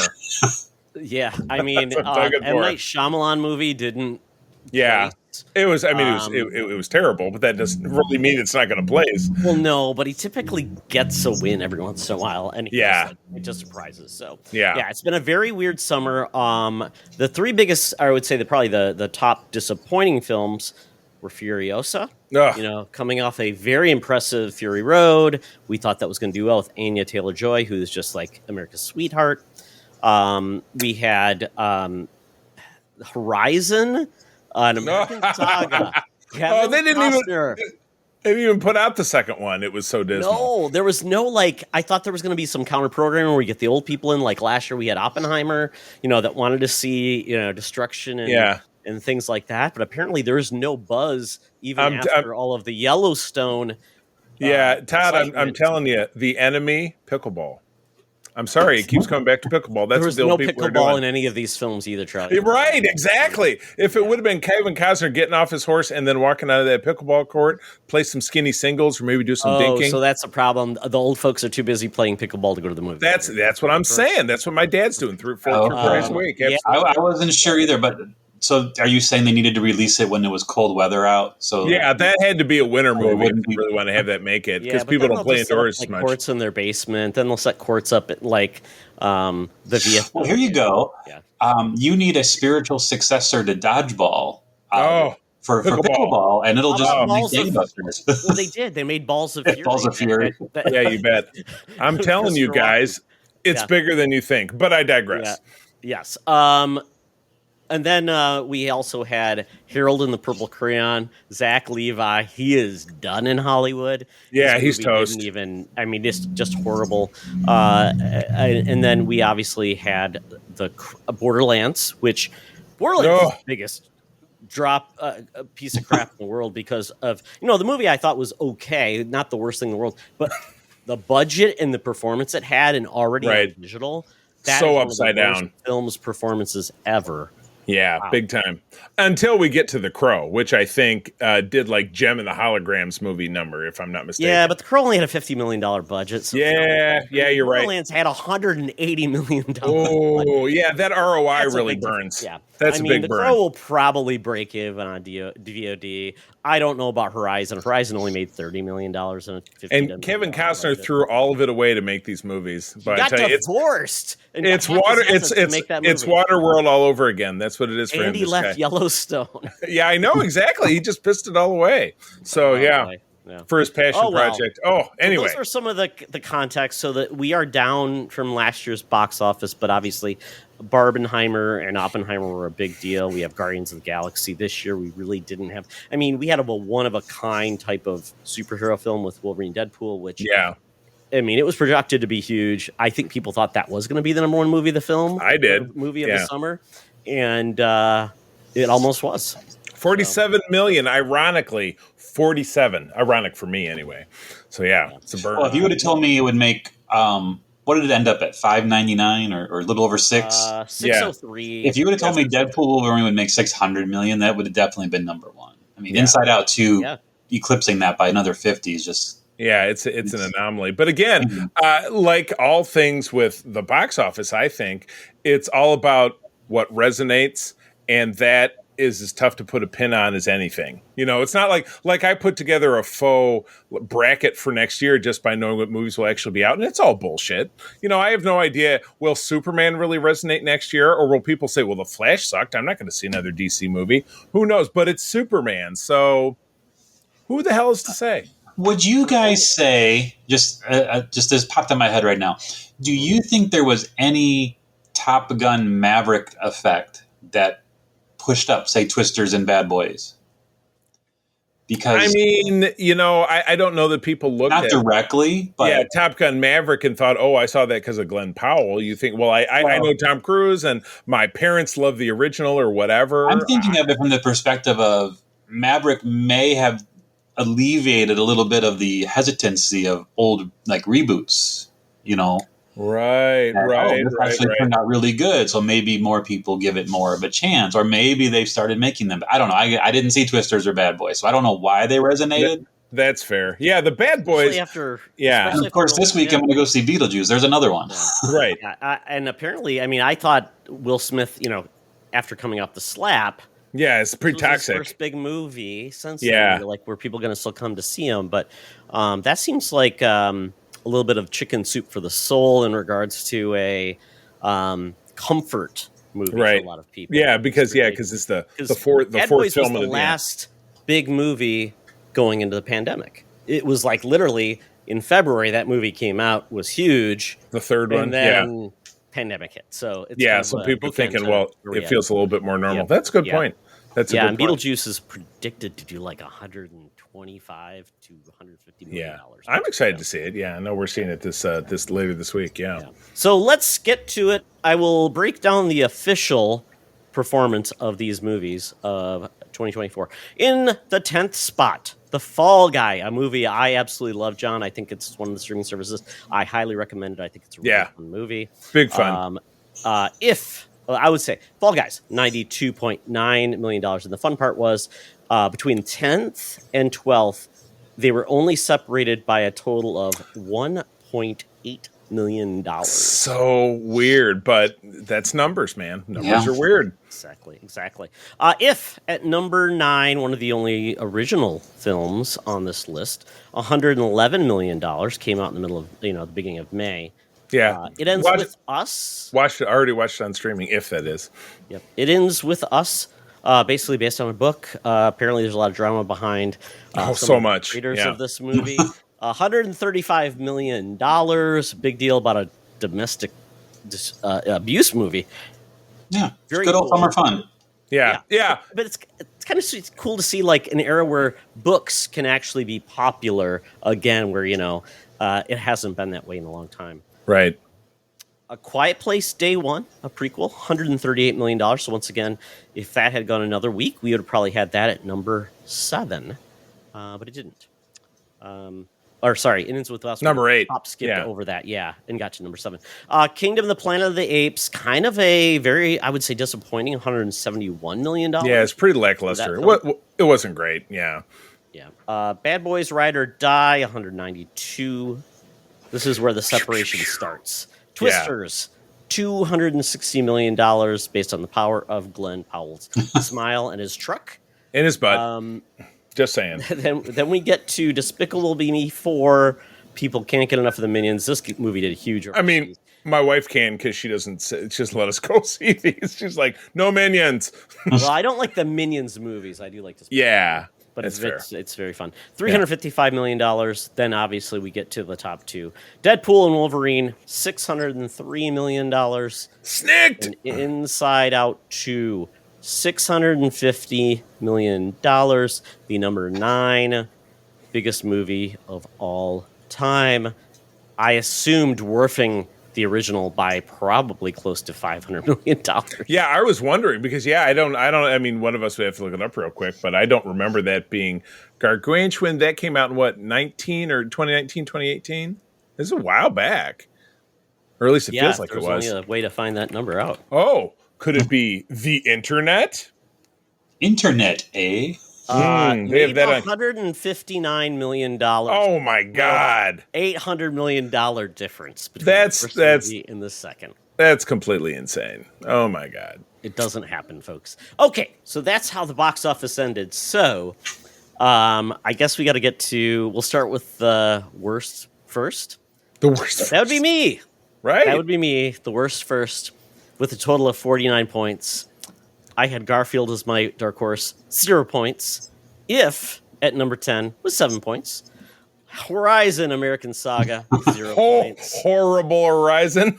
Yeah. I mean, M. Night Shyamalan movie didn't. Yeah. place. It was, it was terrible, but that doesn't really mean it's not going to place. Well, no, but he typically gets a win every once in a while, and it just surprises. So yeah, it's been a very weird summer. The three biggest, I would say, probably the top disappointing films were Furiosa. Ugh. Coming off a very impressive Fury Road, we thought that was going to do well with Anya Taylor-Joy, who's just like America's sweetheart. We had Horizon. An American Saga. They didn't even put out the second one. It was so dismal. No, there was no I thought there was going to be some counter programming where we get the old people in. Like last year, we had Oppenheimer, that wanted to see destruction and things like that. But apparently, there is no buzz even after all of the Yellowstone. Todd, I'm telling you, the enemy pickleball. I'm sorry, it keeps coming back to pickleball. That's there was what the no old people are pickleball doing. in any of these films either, Charlie. Right, exactly. If it would have been Kevin Costner getting off his horse and then walking out of that pickleball court, play some skinny singles or maybe do some dinking. So that's a problem. The old folks are too busy playing pickleball to go to the movie. That's what I'm saying. That's what my dad's doing four days a week. Yeah, I wasn't sure either, but so are you saying they needed to release it when it was cold weather out? So that had to be a winter movie if you really want to have that make it, because people don't play indoors as much. Courts in their basement, then they'll set courts up at the Vietnam. Well, here you go. Yeah. You need a spiritual successor to dodgeball. For pickleball, and it'll just make gangbusters. Well, they did. They made Balls of Fury. Balls of Fury. Yeah, you bet. I'm telling you guys, it's bigger than you think. But I digress. Yeah. Yes. And then we also had Harold and the Purple Crayon, Zach Levi. He is done in Hollywood. Yeah, he's toast. It's just horrible. And then we obviously had the Borderlands, which Borderlands is the biggest drop a piece of crap in the world because of the movie. I thought was okay, not the worst thing in the world, but the budget and the performance it had, and already on digital. That so is upside one of the down worst films performances ever. Yeah, wow. Big time. Until we get to The Crow, which I think did Gem and the Holograms movie number, if I'm not mistaken. Yeah, but The Crow only had a $50 million budget. So you're right. Borderlands had $180 million. Oh, yeah, that ROI really burns. Yeah, that's a big burn. The Crow will probably break even on VOD. I don't know about Horizon. Horizon only made $30 million and Kevin Costner threw all of it away to make these movies. But he got divorced. It's Waterworld all over again. That's what it is for him. And he left Yellowstone. Yeah, I know exactly. He just pissed it all away. So for his passion project. Anyway, so those are some of the context. So that we are down from last year's box office, but obviously Barbenheimer and Oppenheimer were a big deal. We have Guardians of the Galaxy this year. We really didn't have. I mean, we had a one-of-a-kind type of superhero film with Wolverine, Deadpool, which it was projected to be huge. I think people thought that was going to be the number one movie of the film. I did. Movie of the summer, and it almost was. 47 million, ironically. 47. Ironic for me, anyway. So it's a burn. Well, if you would have told me it would make. What did it end up at? $5.99 or a little over $6? $6.03. If you would have told me Deadpool Wolverine would make $600 million, that would have definitely been number one. I mean, Inside Out 2 eclipsing that by another 50 is just. Yeah, it's an anomaly. But again, like all things with the box office, I think it's all about what resonates, and that is as tough to put a pin on as anything. It's not like I put together a faux bracket for next year just by knowing what movies will actually be out, and it's all bullshit. I have no idea, will Superman really resonate next year, or will people say, well, The Flash sucked, I'm not going to see another DC movie. Who knows? But it's Superman, so who the hell is to say? Would you guys say, just as popped in my head right now, do you think there was any Top Gun Maverick effect that pushed up, say, Twisters and Bad Boys? Because I mean, I don't know that people looked not at directly, but Top Gun Maverick and thought, oh, I saw that because of Glenn Powell. You think, well, I know Tom Cruise and my parents love the original or whatever. I'm thinking of it from the perspective of Maverick may have alleviated a little bit of the hesitancy of old reboots, Right. This actually turned out really good, so maybe more people give it more of a chance, or maybe they've started making them. I don't know. I didn't see Twisters or Bad Boys, so I don't know why they resonated. That's fair. Yeah, the Bad Boys. And of course, this week I'm going to go see Beetlejuice. There's another one. Yeah. Right. And apparently, I thought Will Smith, after coming off the slap. Yeah, it's pretty toxic. His first big movie since then, were people going to still come to see him? But that seems like a little bit of chicken soup for the soul in regards to a comfort movie for a lot of people. Yeah, because it's the fourth film was the last big movie going into the pandemic. It was literally in February that movie came out, was huge. The third one, and then pandemic hit. So it's some people thinking, well, it feels a little bit more normal. That's a good point. That's a good and point. Beetlejuice is predicted to do $125 to $150 million. I'm excited to see it. Yeah, I know we're seeing it this later this week. Yeah. So let's get to it. I will break down the official performance of these movies of 2024. In the 10th spot, The Fall Guy, a movie I absolutely love, John. I think it's one of the streaming services. I highly recommend it. I think it's a really fun movie. Big fun. I would say Fall Guys, $92.9 million. And the fun part was between 10th and 12th, they were only separated by a total of $1.8 million. So weird, but that's numbers, man. Numbers are weird. Exactly. If at number 9, one of the only original films on this list, $111 million came out in the middle of the beginning of May. Yeah, it ends with Us. Already watched it on streaming. If that is, yep, it ends with Us. Basically based on a book. Apparently, there's a lot of drama behind. So much. Creators of this movie. $135 million. Big deal about a domestic abuse movie. Yeah, very good old summer fun. Yeah. But it's kind of cool to see an era where books can actually be popular again, where it hasn't been that way in a long time. Right. A Quiet Place Day One, a prequel, $138 million. So once again, if that had gone another week, we would have probably had that at number 7, but it didn't. It ends with Us. Number 8. Pop skipped over that, and got to number 7. Kingdom of the Planet of the Apes, kind of a very, I would say, disappointing, $171 million. Yeah, it's pretty lackluster. It wasn't great. Yeah. Bad Boys Ride or Die, $192. This is where the separation starts. Twisters, $260 million based on the power of Glenn Powell's smile and his truck. In his butt. Just saying. Then we get to Despicable Me 4. People can't get enough of the Minions. This movie did a huge. I mean, my wife can because she doesn't just let us go see these. She's like, no Minions. Well, I don't like the Minions movies. I do like Despicable. Yeah. But it's very fun. $355 million. Then obviously we get to the top 2. Deadpool and Wolverine, $603 million. Snicked! And Inside Out 2, $650 million. The number 9 biggest movie of all time. I assume dwarfing the original by probably close to $500 million. Yeah, I was wondering because I mean, one of us would have to look it up real quick, but I don't remember that being gargantuan. That came out in 2019, 2018? This is a while back. Or at least it feels like it was. There's only a way to find that number out. Oh, could it be the internet? Internet, eh? They have that on. $159 million. Oh my God! $800 million difference between That's the first movie and the second. That's completely insane. Oh my God! It doesn't happen, folks. Okay, so that's how the box office ended. So, I guess we got to get to. We'll start with the worst first. The worst. That would be me. Right? That would be me. The worst first, with a total of 49 points. I had Garfield as my dark horse, 0 points. If at number 10 was 7 points. Horizon American Saga, 0 points. Horrible Horizon.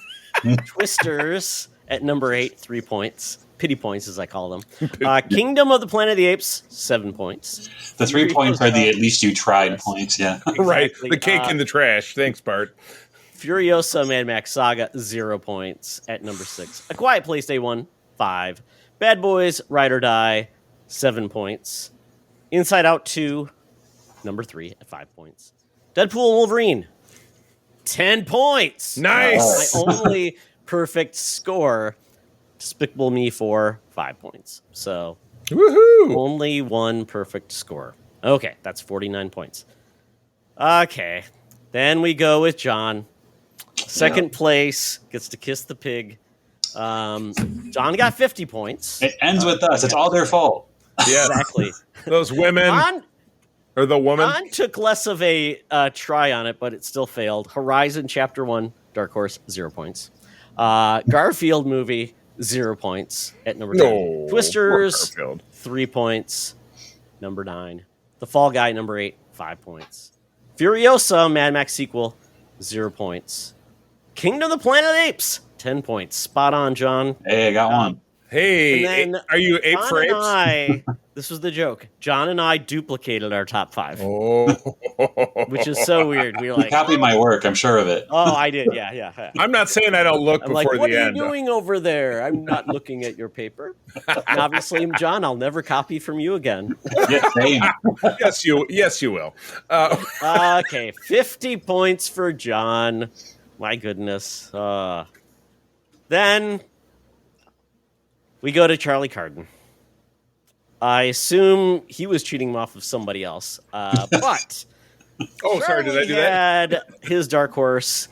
Twisters at number 8, 3 points. Pity points, as I call them. Kingdom of the Planet of the Apes, 7 points. The 3 points are the at least you tried points, yeah. Exactly. Right. The cake in the trash. Thanks, Bart. Furiosa Mad Max Saga, 0 points at number 6. A Quiet Place Day 1, 5. Bad Boys, Ride or Die, 7 points. Inside Out 2, number 3 at 5 points. Deadpool and Wolverine, 10 points. Nice. My only perfect score. Despicable Me 4, 5 points. So Woohoo! only one perfect score. Okay, that's 49 points. Okay, then we go with John. Second place gets to kiss the pig. John got 50 points. It ends with us. It's all their fault. Yeah. Exactly. Those women. John, Or the woman. John took less of a try on it, but it still failed. Horizon Chapter 1, Dark Horse, 0 points. Garfield movie, 0 points at number 10. No. Twisters, Poor Garfield. 3 points, number 9. The Fall Guy, number 8, 5 points. Furiosa, Mad Max sequel, 0 points. Kingdom of the Planet of the Apes, 10 points. Spot on, John. Hey, I got one. Hey, And then are you ape John for and apes? this was the joke. John and I duplicated our top 5, Oh. which is so weird. We were You like, copied my work, I'm sure of it. oh, I did. Yeah. I'm not saying I don't look I'm before like, what the are end. you doing over there? I'm not looking at your paper. And obviously, John, I'll never copy from you again. Yeah, same. Yes, you will. Okay, 50 points for John. My goodness. Then we go to Charlie Carden. I assume he was cheating him off of somebody else. But Oh, sorry, did I do Charlie that? had his dark horse,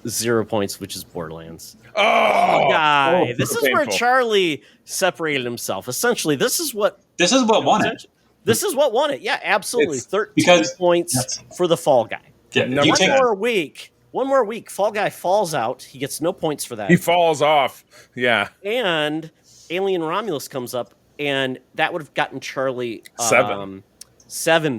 0 points, which is Borderlands. Oh, Guy, this is where painful. Charlie separated himself. Essentially, this is what won it. This is what won it. Yeah, absolutely. It's 13 because- points for the Fall Guy. Yeah, Number you One take, more week. One more week. Fall Guy falls out. He gets no points for that. He falls off. Yeah. And Alien Romulus comes up, and that would have gotten Charlie 7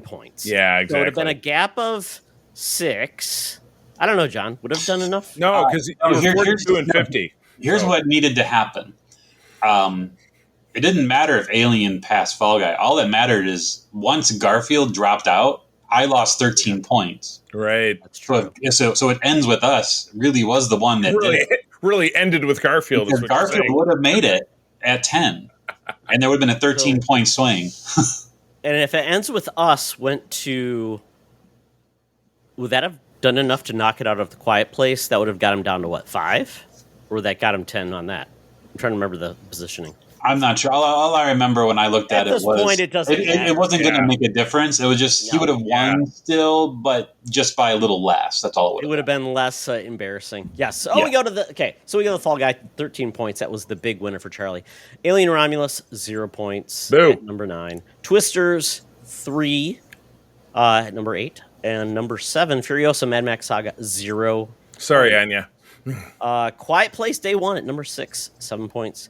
points. Yeah, So it would have been exactly. a gap of 6. I don't know, John. Would have done enough? No, because you were here's 42 and 50. here's what needed to happen. It didn't matter if Alien passed Fall Guy. All that mattered is once Garfield dropped out, I lost 13 points. Right. That's true. So it ends with us. Really was the one that did Really, it. really ended with Garfield. Is Because what you're Garfield saying. would have made it at 10, and there would have been a 13-point swing. And if it ends with us, would that have done enough to knock it out of the Quiet Place? That would have got him down to what, 5? Or that got him 10 on that? I'm trying to remember the positioning. I'm not sure. All I remember when I looked at, At this it was point, it doesn't it matter. wasn't going Yeah. to make a difference. It was just he No. would have won still, but just by a little less. That's all It it would would have been less embarrassing. Yes. Oh, Yeah. we go to the Fall Guy, 13 points. That was the big winner for Charlie. Alien Romulus, 0 points. Boo. At number 9. Twisters, 3 at number 8. And number 7, Furiosa Mad Max Saga, 0. Sorry, Anya. Quiet Place Day 1 at number 6, 7 points.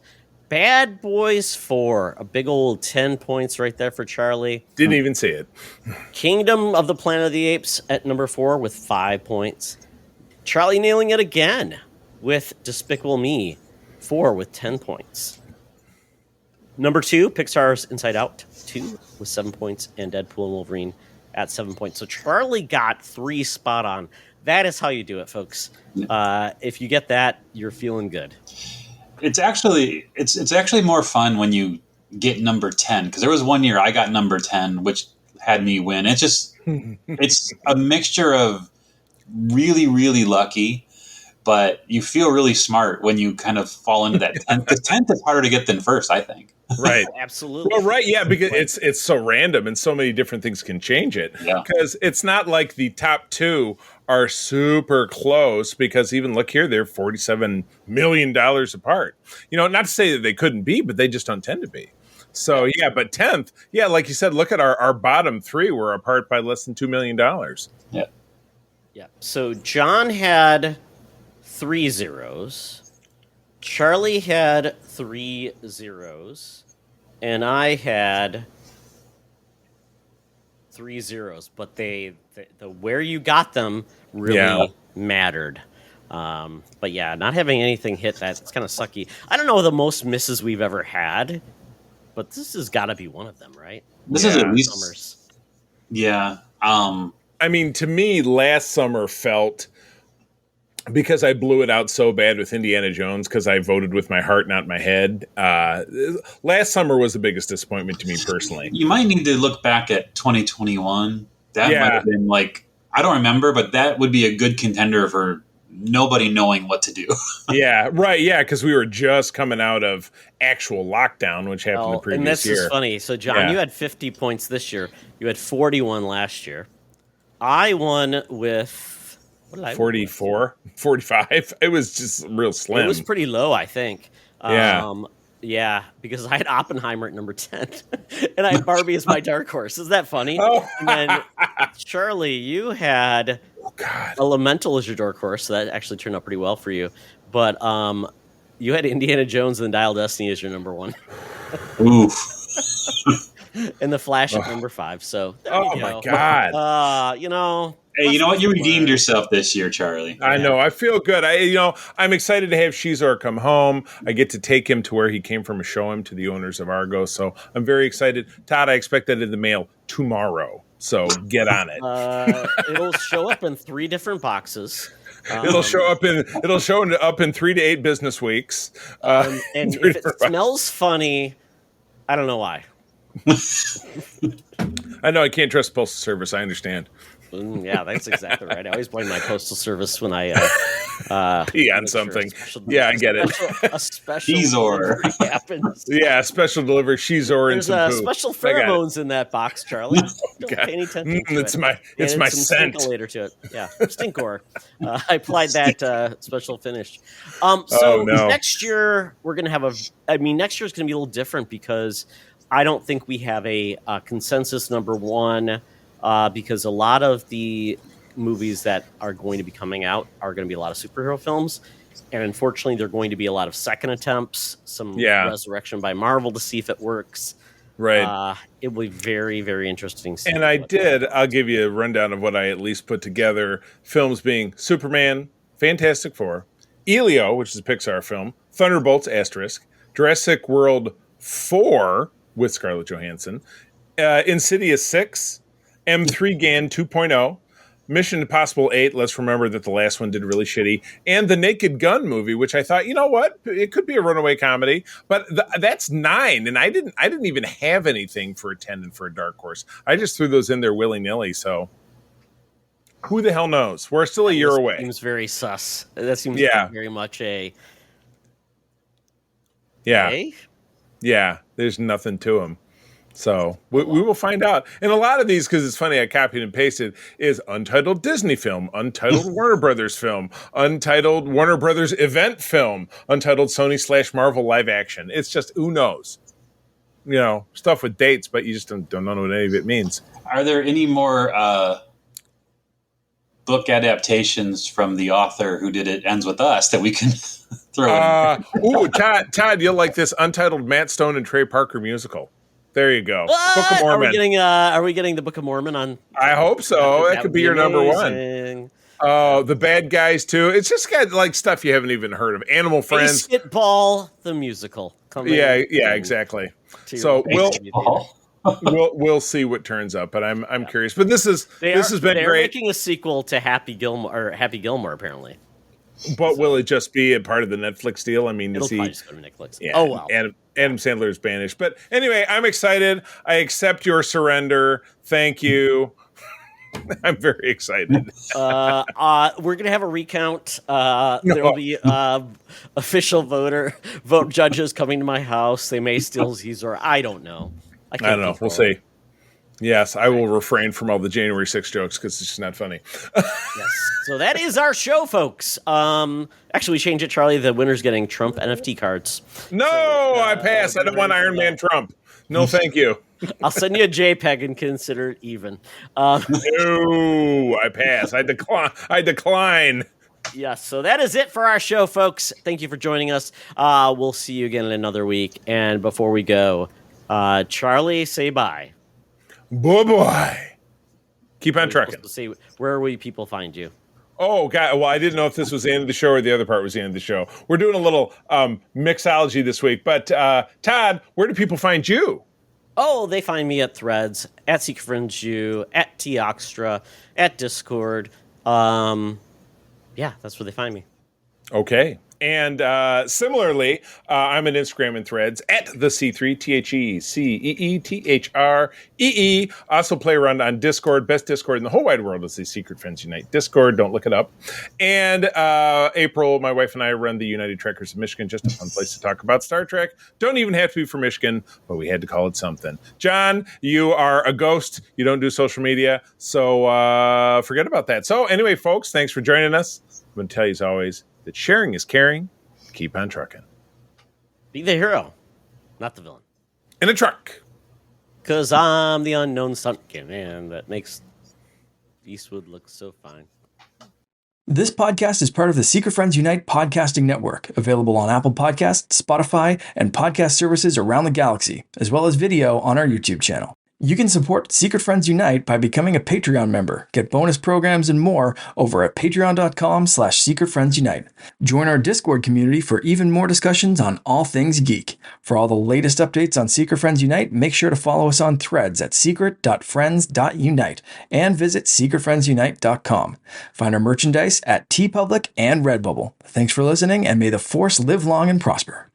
Bad Boys 4, a big old 10 points right there for Charlie. Didn't even see it. Kingdom of the Planet of the Apes at number 4 with 5 points. Charlie nailing it again with Despicable Me, 4 with 10 points. Number 2, Pixar's Inside Out, 2 with 7 points, and Deadpool and Wolverine at 7 points. So Charlie got 3 spot on. That is how you do it, folks. If you get that, you're feeling good. It's actually more fun when you get number 10, because there was one year I got number 10, which had me win. It's a mixture of really, really lucky but you feel really smart when you kind of fall into that 10th. Because 10th is harder to get than first, I think. Right. Absolutely. Well, right, yeah, because it's so random and so many different things can change it. Yeah. Because it's not like the top two are super close, because even look here, they're $47 million apart. Not to say that they couldn't be, but they just don't tend to be. So, yeah, but 10th, yeah, like you said, look at our bottom three were apart by less than $2 million. Yeah. Yeah. So John had 3 zeros. Charlie had 3 zeros. And I had 3 zeros. But the where you got them really mattered. But yeah, not having anything hit that, it's kind of sucky. I don't know the most misses we've ever had, but this has got to be one of them, right? This is at least Summers. Yeah. I mean, to me, last summer felt, because I blew it out so bad with Indiana Jones, because I voted with my heart, not my head. Last summer was the biggest disappointment to me personally. You might need to look back at 2021. That Yeah. might have been I don't remember, but that would be a good contender for nobody knowing what to do. Yeah, right. Yeah, because we were just coming out of actual lockdown, which happened the previous and this year. is funny. So, John, Yeah. you had 50 points this year. You had 41 last year. I won with, what did I win with? 44, 45. It was just real slim. It was pretty low, I think. Yeah. Yeah, because I had Oppenheimer at number 10, and I had Barbie as my dark horse. Is that funny? Oh. And then, Charlie, you had Elemental as your dark horse, so that actually turned out pretty well for you. But you had Indiana Jones and Dial Destiny as your number 1. Oof. And The Flash at number 5. So, there you go. my God. Hey, you know what? You redeemed yourself this year, Charlie. I know. I feel good. I'm excited to have Shizor come home. I get to take him to where he came from and show him to the owners of Argo. So I'm very excited. Todd, I expect that in the mail tomorrow. So get on it. It'll show up in 3 different boxes. It'll show up in 3 to 8 business weeks. And if it smells funny, I don't know why. I know I can't trust Postal Service. I understand. Yeah, that's exactly right. I always blame my postal service when I Pee on something. Yeah, I get it. A special Shizor. delivery happens. Yeah, special delivery Shizor and There's some poop. special I got it. pheromones in that box, Charlie. Don't God. pay any attention to It's it. my And my some scent. Stinkolator to it. Yeah, Stinkor. I applied that special finish. Oh, no. Next year we're gonna have next year is gonna be a little different because I don't think we have a consensus number 1. Because a lot of the movies that are going to be coming out are going to be a lot of superhero films. And unfortunately, there are going to be a lot of second attempts, some resurrection by Marvel to see if it works. Right. It will be very, very interesting. And I'll give you a rundown of what I at least put together. Films being Superman, Fantastic Four, Elio, which is a Pixar film, Thunderbolts, *, Jurassic World 4 with Scarlett Johansson, Insidious 6, M3 GAN 2.0, Mission Impossible 8. Let's remember that the last one did really shitty. And the Naked Gun movie, which I thought, you know what? It could be a runaway comedy. But that's 9. And I didn't even have anything for a 10 and for a dark horse. I just threw those in there willy-nilly. So who the hell knows? We're still a year away. Seems very sus. That seems very much a... Yeah. Hey? Yeah. There's nothing to them. So we will find out. And a lot of these, because it's funny, I copied and pasted, is untitled Disney film, untitled Warner Brothers film, untitled Warner Brothers event film, untitled Sony/Marvel live action. It's just, who knows? Stuff with dates, but you just don't know what any of it means. Are there any more book adaptations from the author who did It Ends With Us that we can throw in? Todd, you'll like this untitled Matt Stone and Trey Parker musical. There you go. What? Book of Mormon. Are we getting the Book of Mormon on? I hope so. That could be your number 1. amazing. Oh, The Bad Guys too. It's just got like stuff you haven't even heard of. Animal Friends. Basketball the musical. Yeah, exactly. So we'll see what turns up, but I'm curious. But this has been they're great. making a sequel to Happy Gilmore apparently. But will it just be a part of the Netflix deal? I mean, It'll probably just go to Netflix. Yeah, oh well. Adam Sandler is banished. But anyway, I'm excited. I accept your surrender. Thank you. I'm very excited. We're gonna have a recount. There will be official vote judges coming to my house. They may steal Caesar. I don't know. I don't know. We'll see. Yes, I will refrain from all the January 6th jokes because it's just not funny. Yes. So that is our show, folks. Actually, we changed it, Charlie. The winner's getting Trump NFT cards. No, I pass. I don't want Iron Man Trump. No, thank you. I'll send you a JPEG and consider it even. No, I pass. I decline. Yes, so that is it for our show, folks. Thank you for joining us. We'll see you again in another week. And before we go, Charlie, say bye. Bye-bye. Keep on trucking. Say, where will people find you? Oh, God. Well, I didn't know if this was the end of the show or the other part was the end of the show. We're doing a little mixology this week. But, Todd, where do people find you? Oh, they find me at Threads, at Secret Friends U, at Toxtra, at Discord. Yeah, that's where they find me. Okay. And similarly, I'm on Instagram and Threads at the C3, TheCeeThree. Also play around on Discord. Best Discord in the whole wide world is the Secret Friends Unite Discord. Don't look it up. And April, my wife and I run the United Trekkers of Michigan, just a fun place to talk about Star Trek. Don't even have to be from Michigan, but we had to call it something. John, you are a ghost. You don't do social media, so forget about that. So anyway, folks, thanks for joining us. I'm going to tell you as always, that sharing is caring. Keep on trucking. Be the hero, not the villain. In a truck. Because I'm the unknown stuntman, and that makes Eastwood look so fine. This podcast is part of the Secret Friends Unite podcasting network, available on Apple Podcasts, Spotify, and podcast services around the galaxy, as well as video on our YouTube channel. You can support Secret Friends Unite by becoming a Patreon member, get bonus programs and more over at patreon.com/secretfriendsunite. Join our Discord community for even more discussions on all things geek. For all the latest updates on Secret Friends Unite, make sure to follow us on Threads at secret.friends.unite and visit secretfriendsunite.com. Find our merchandise at TeePublic and Redbubble. Thanks for listening, and may the Force live long and prosper.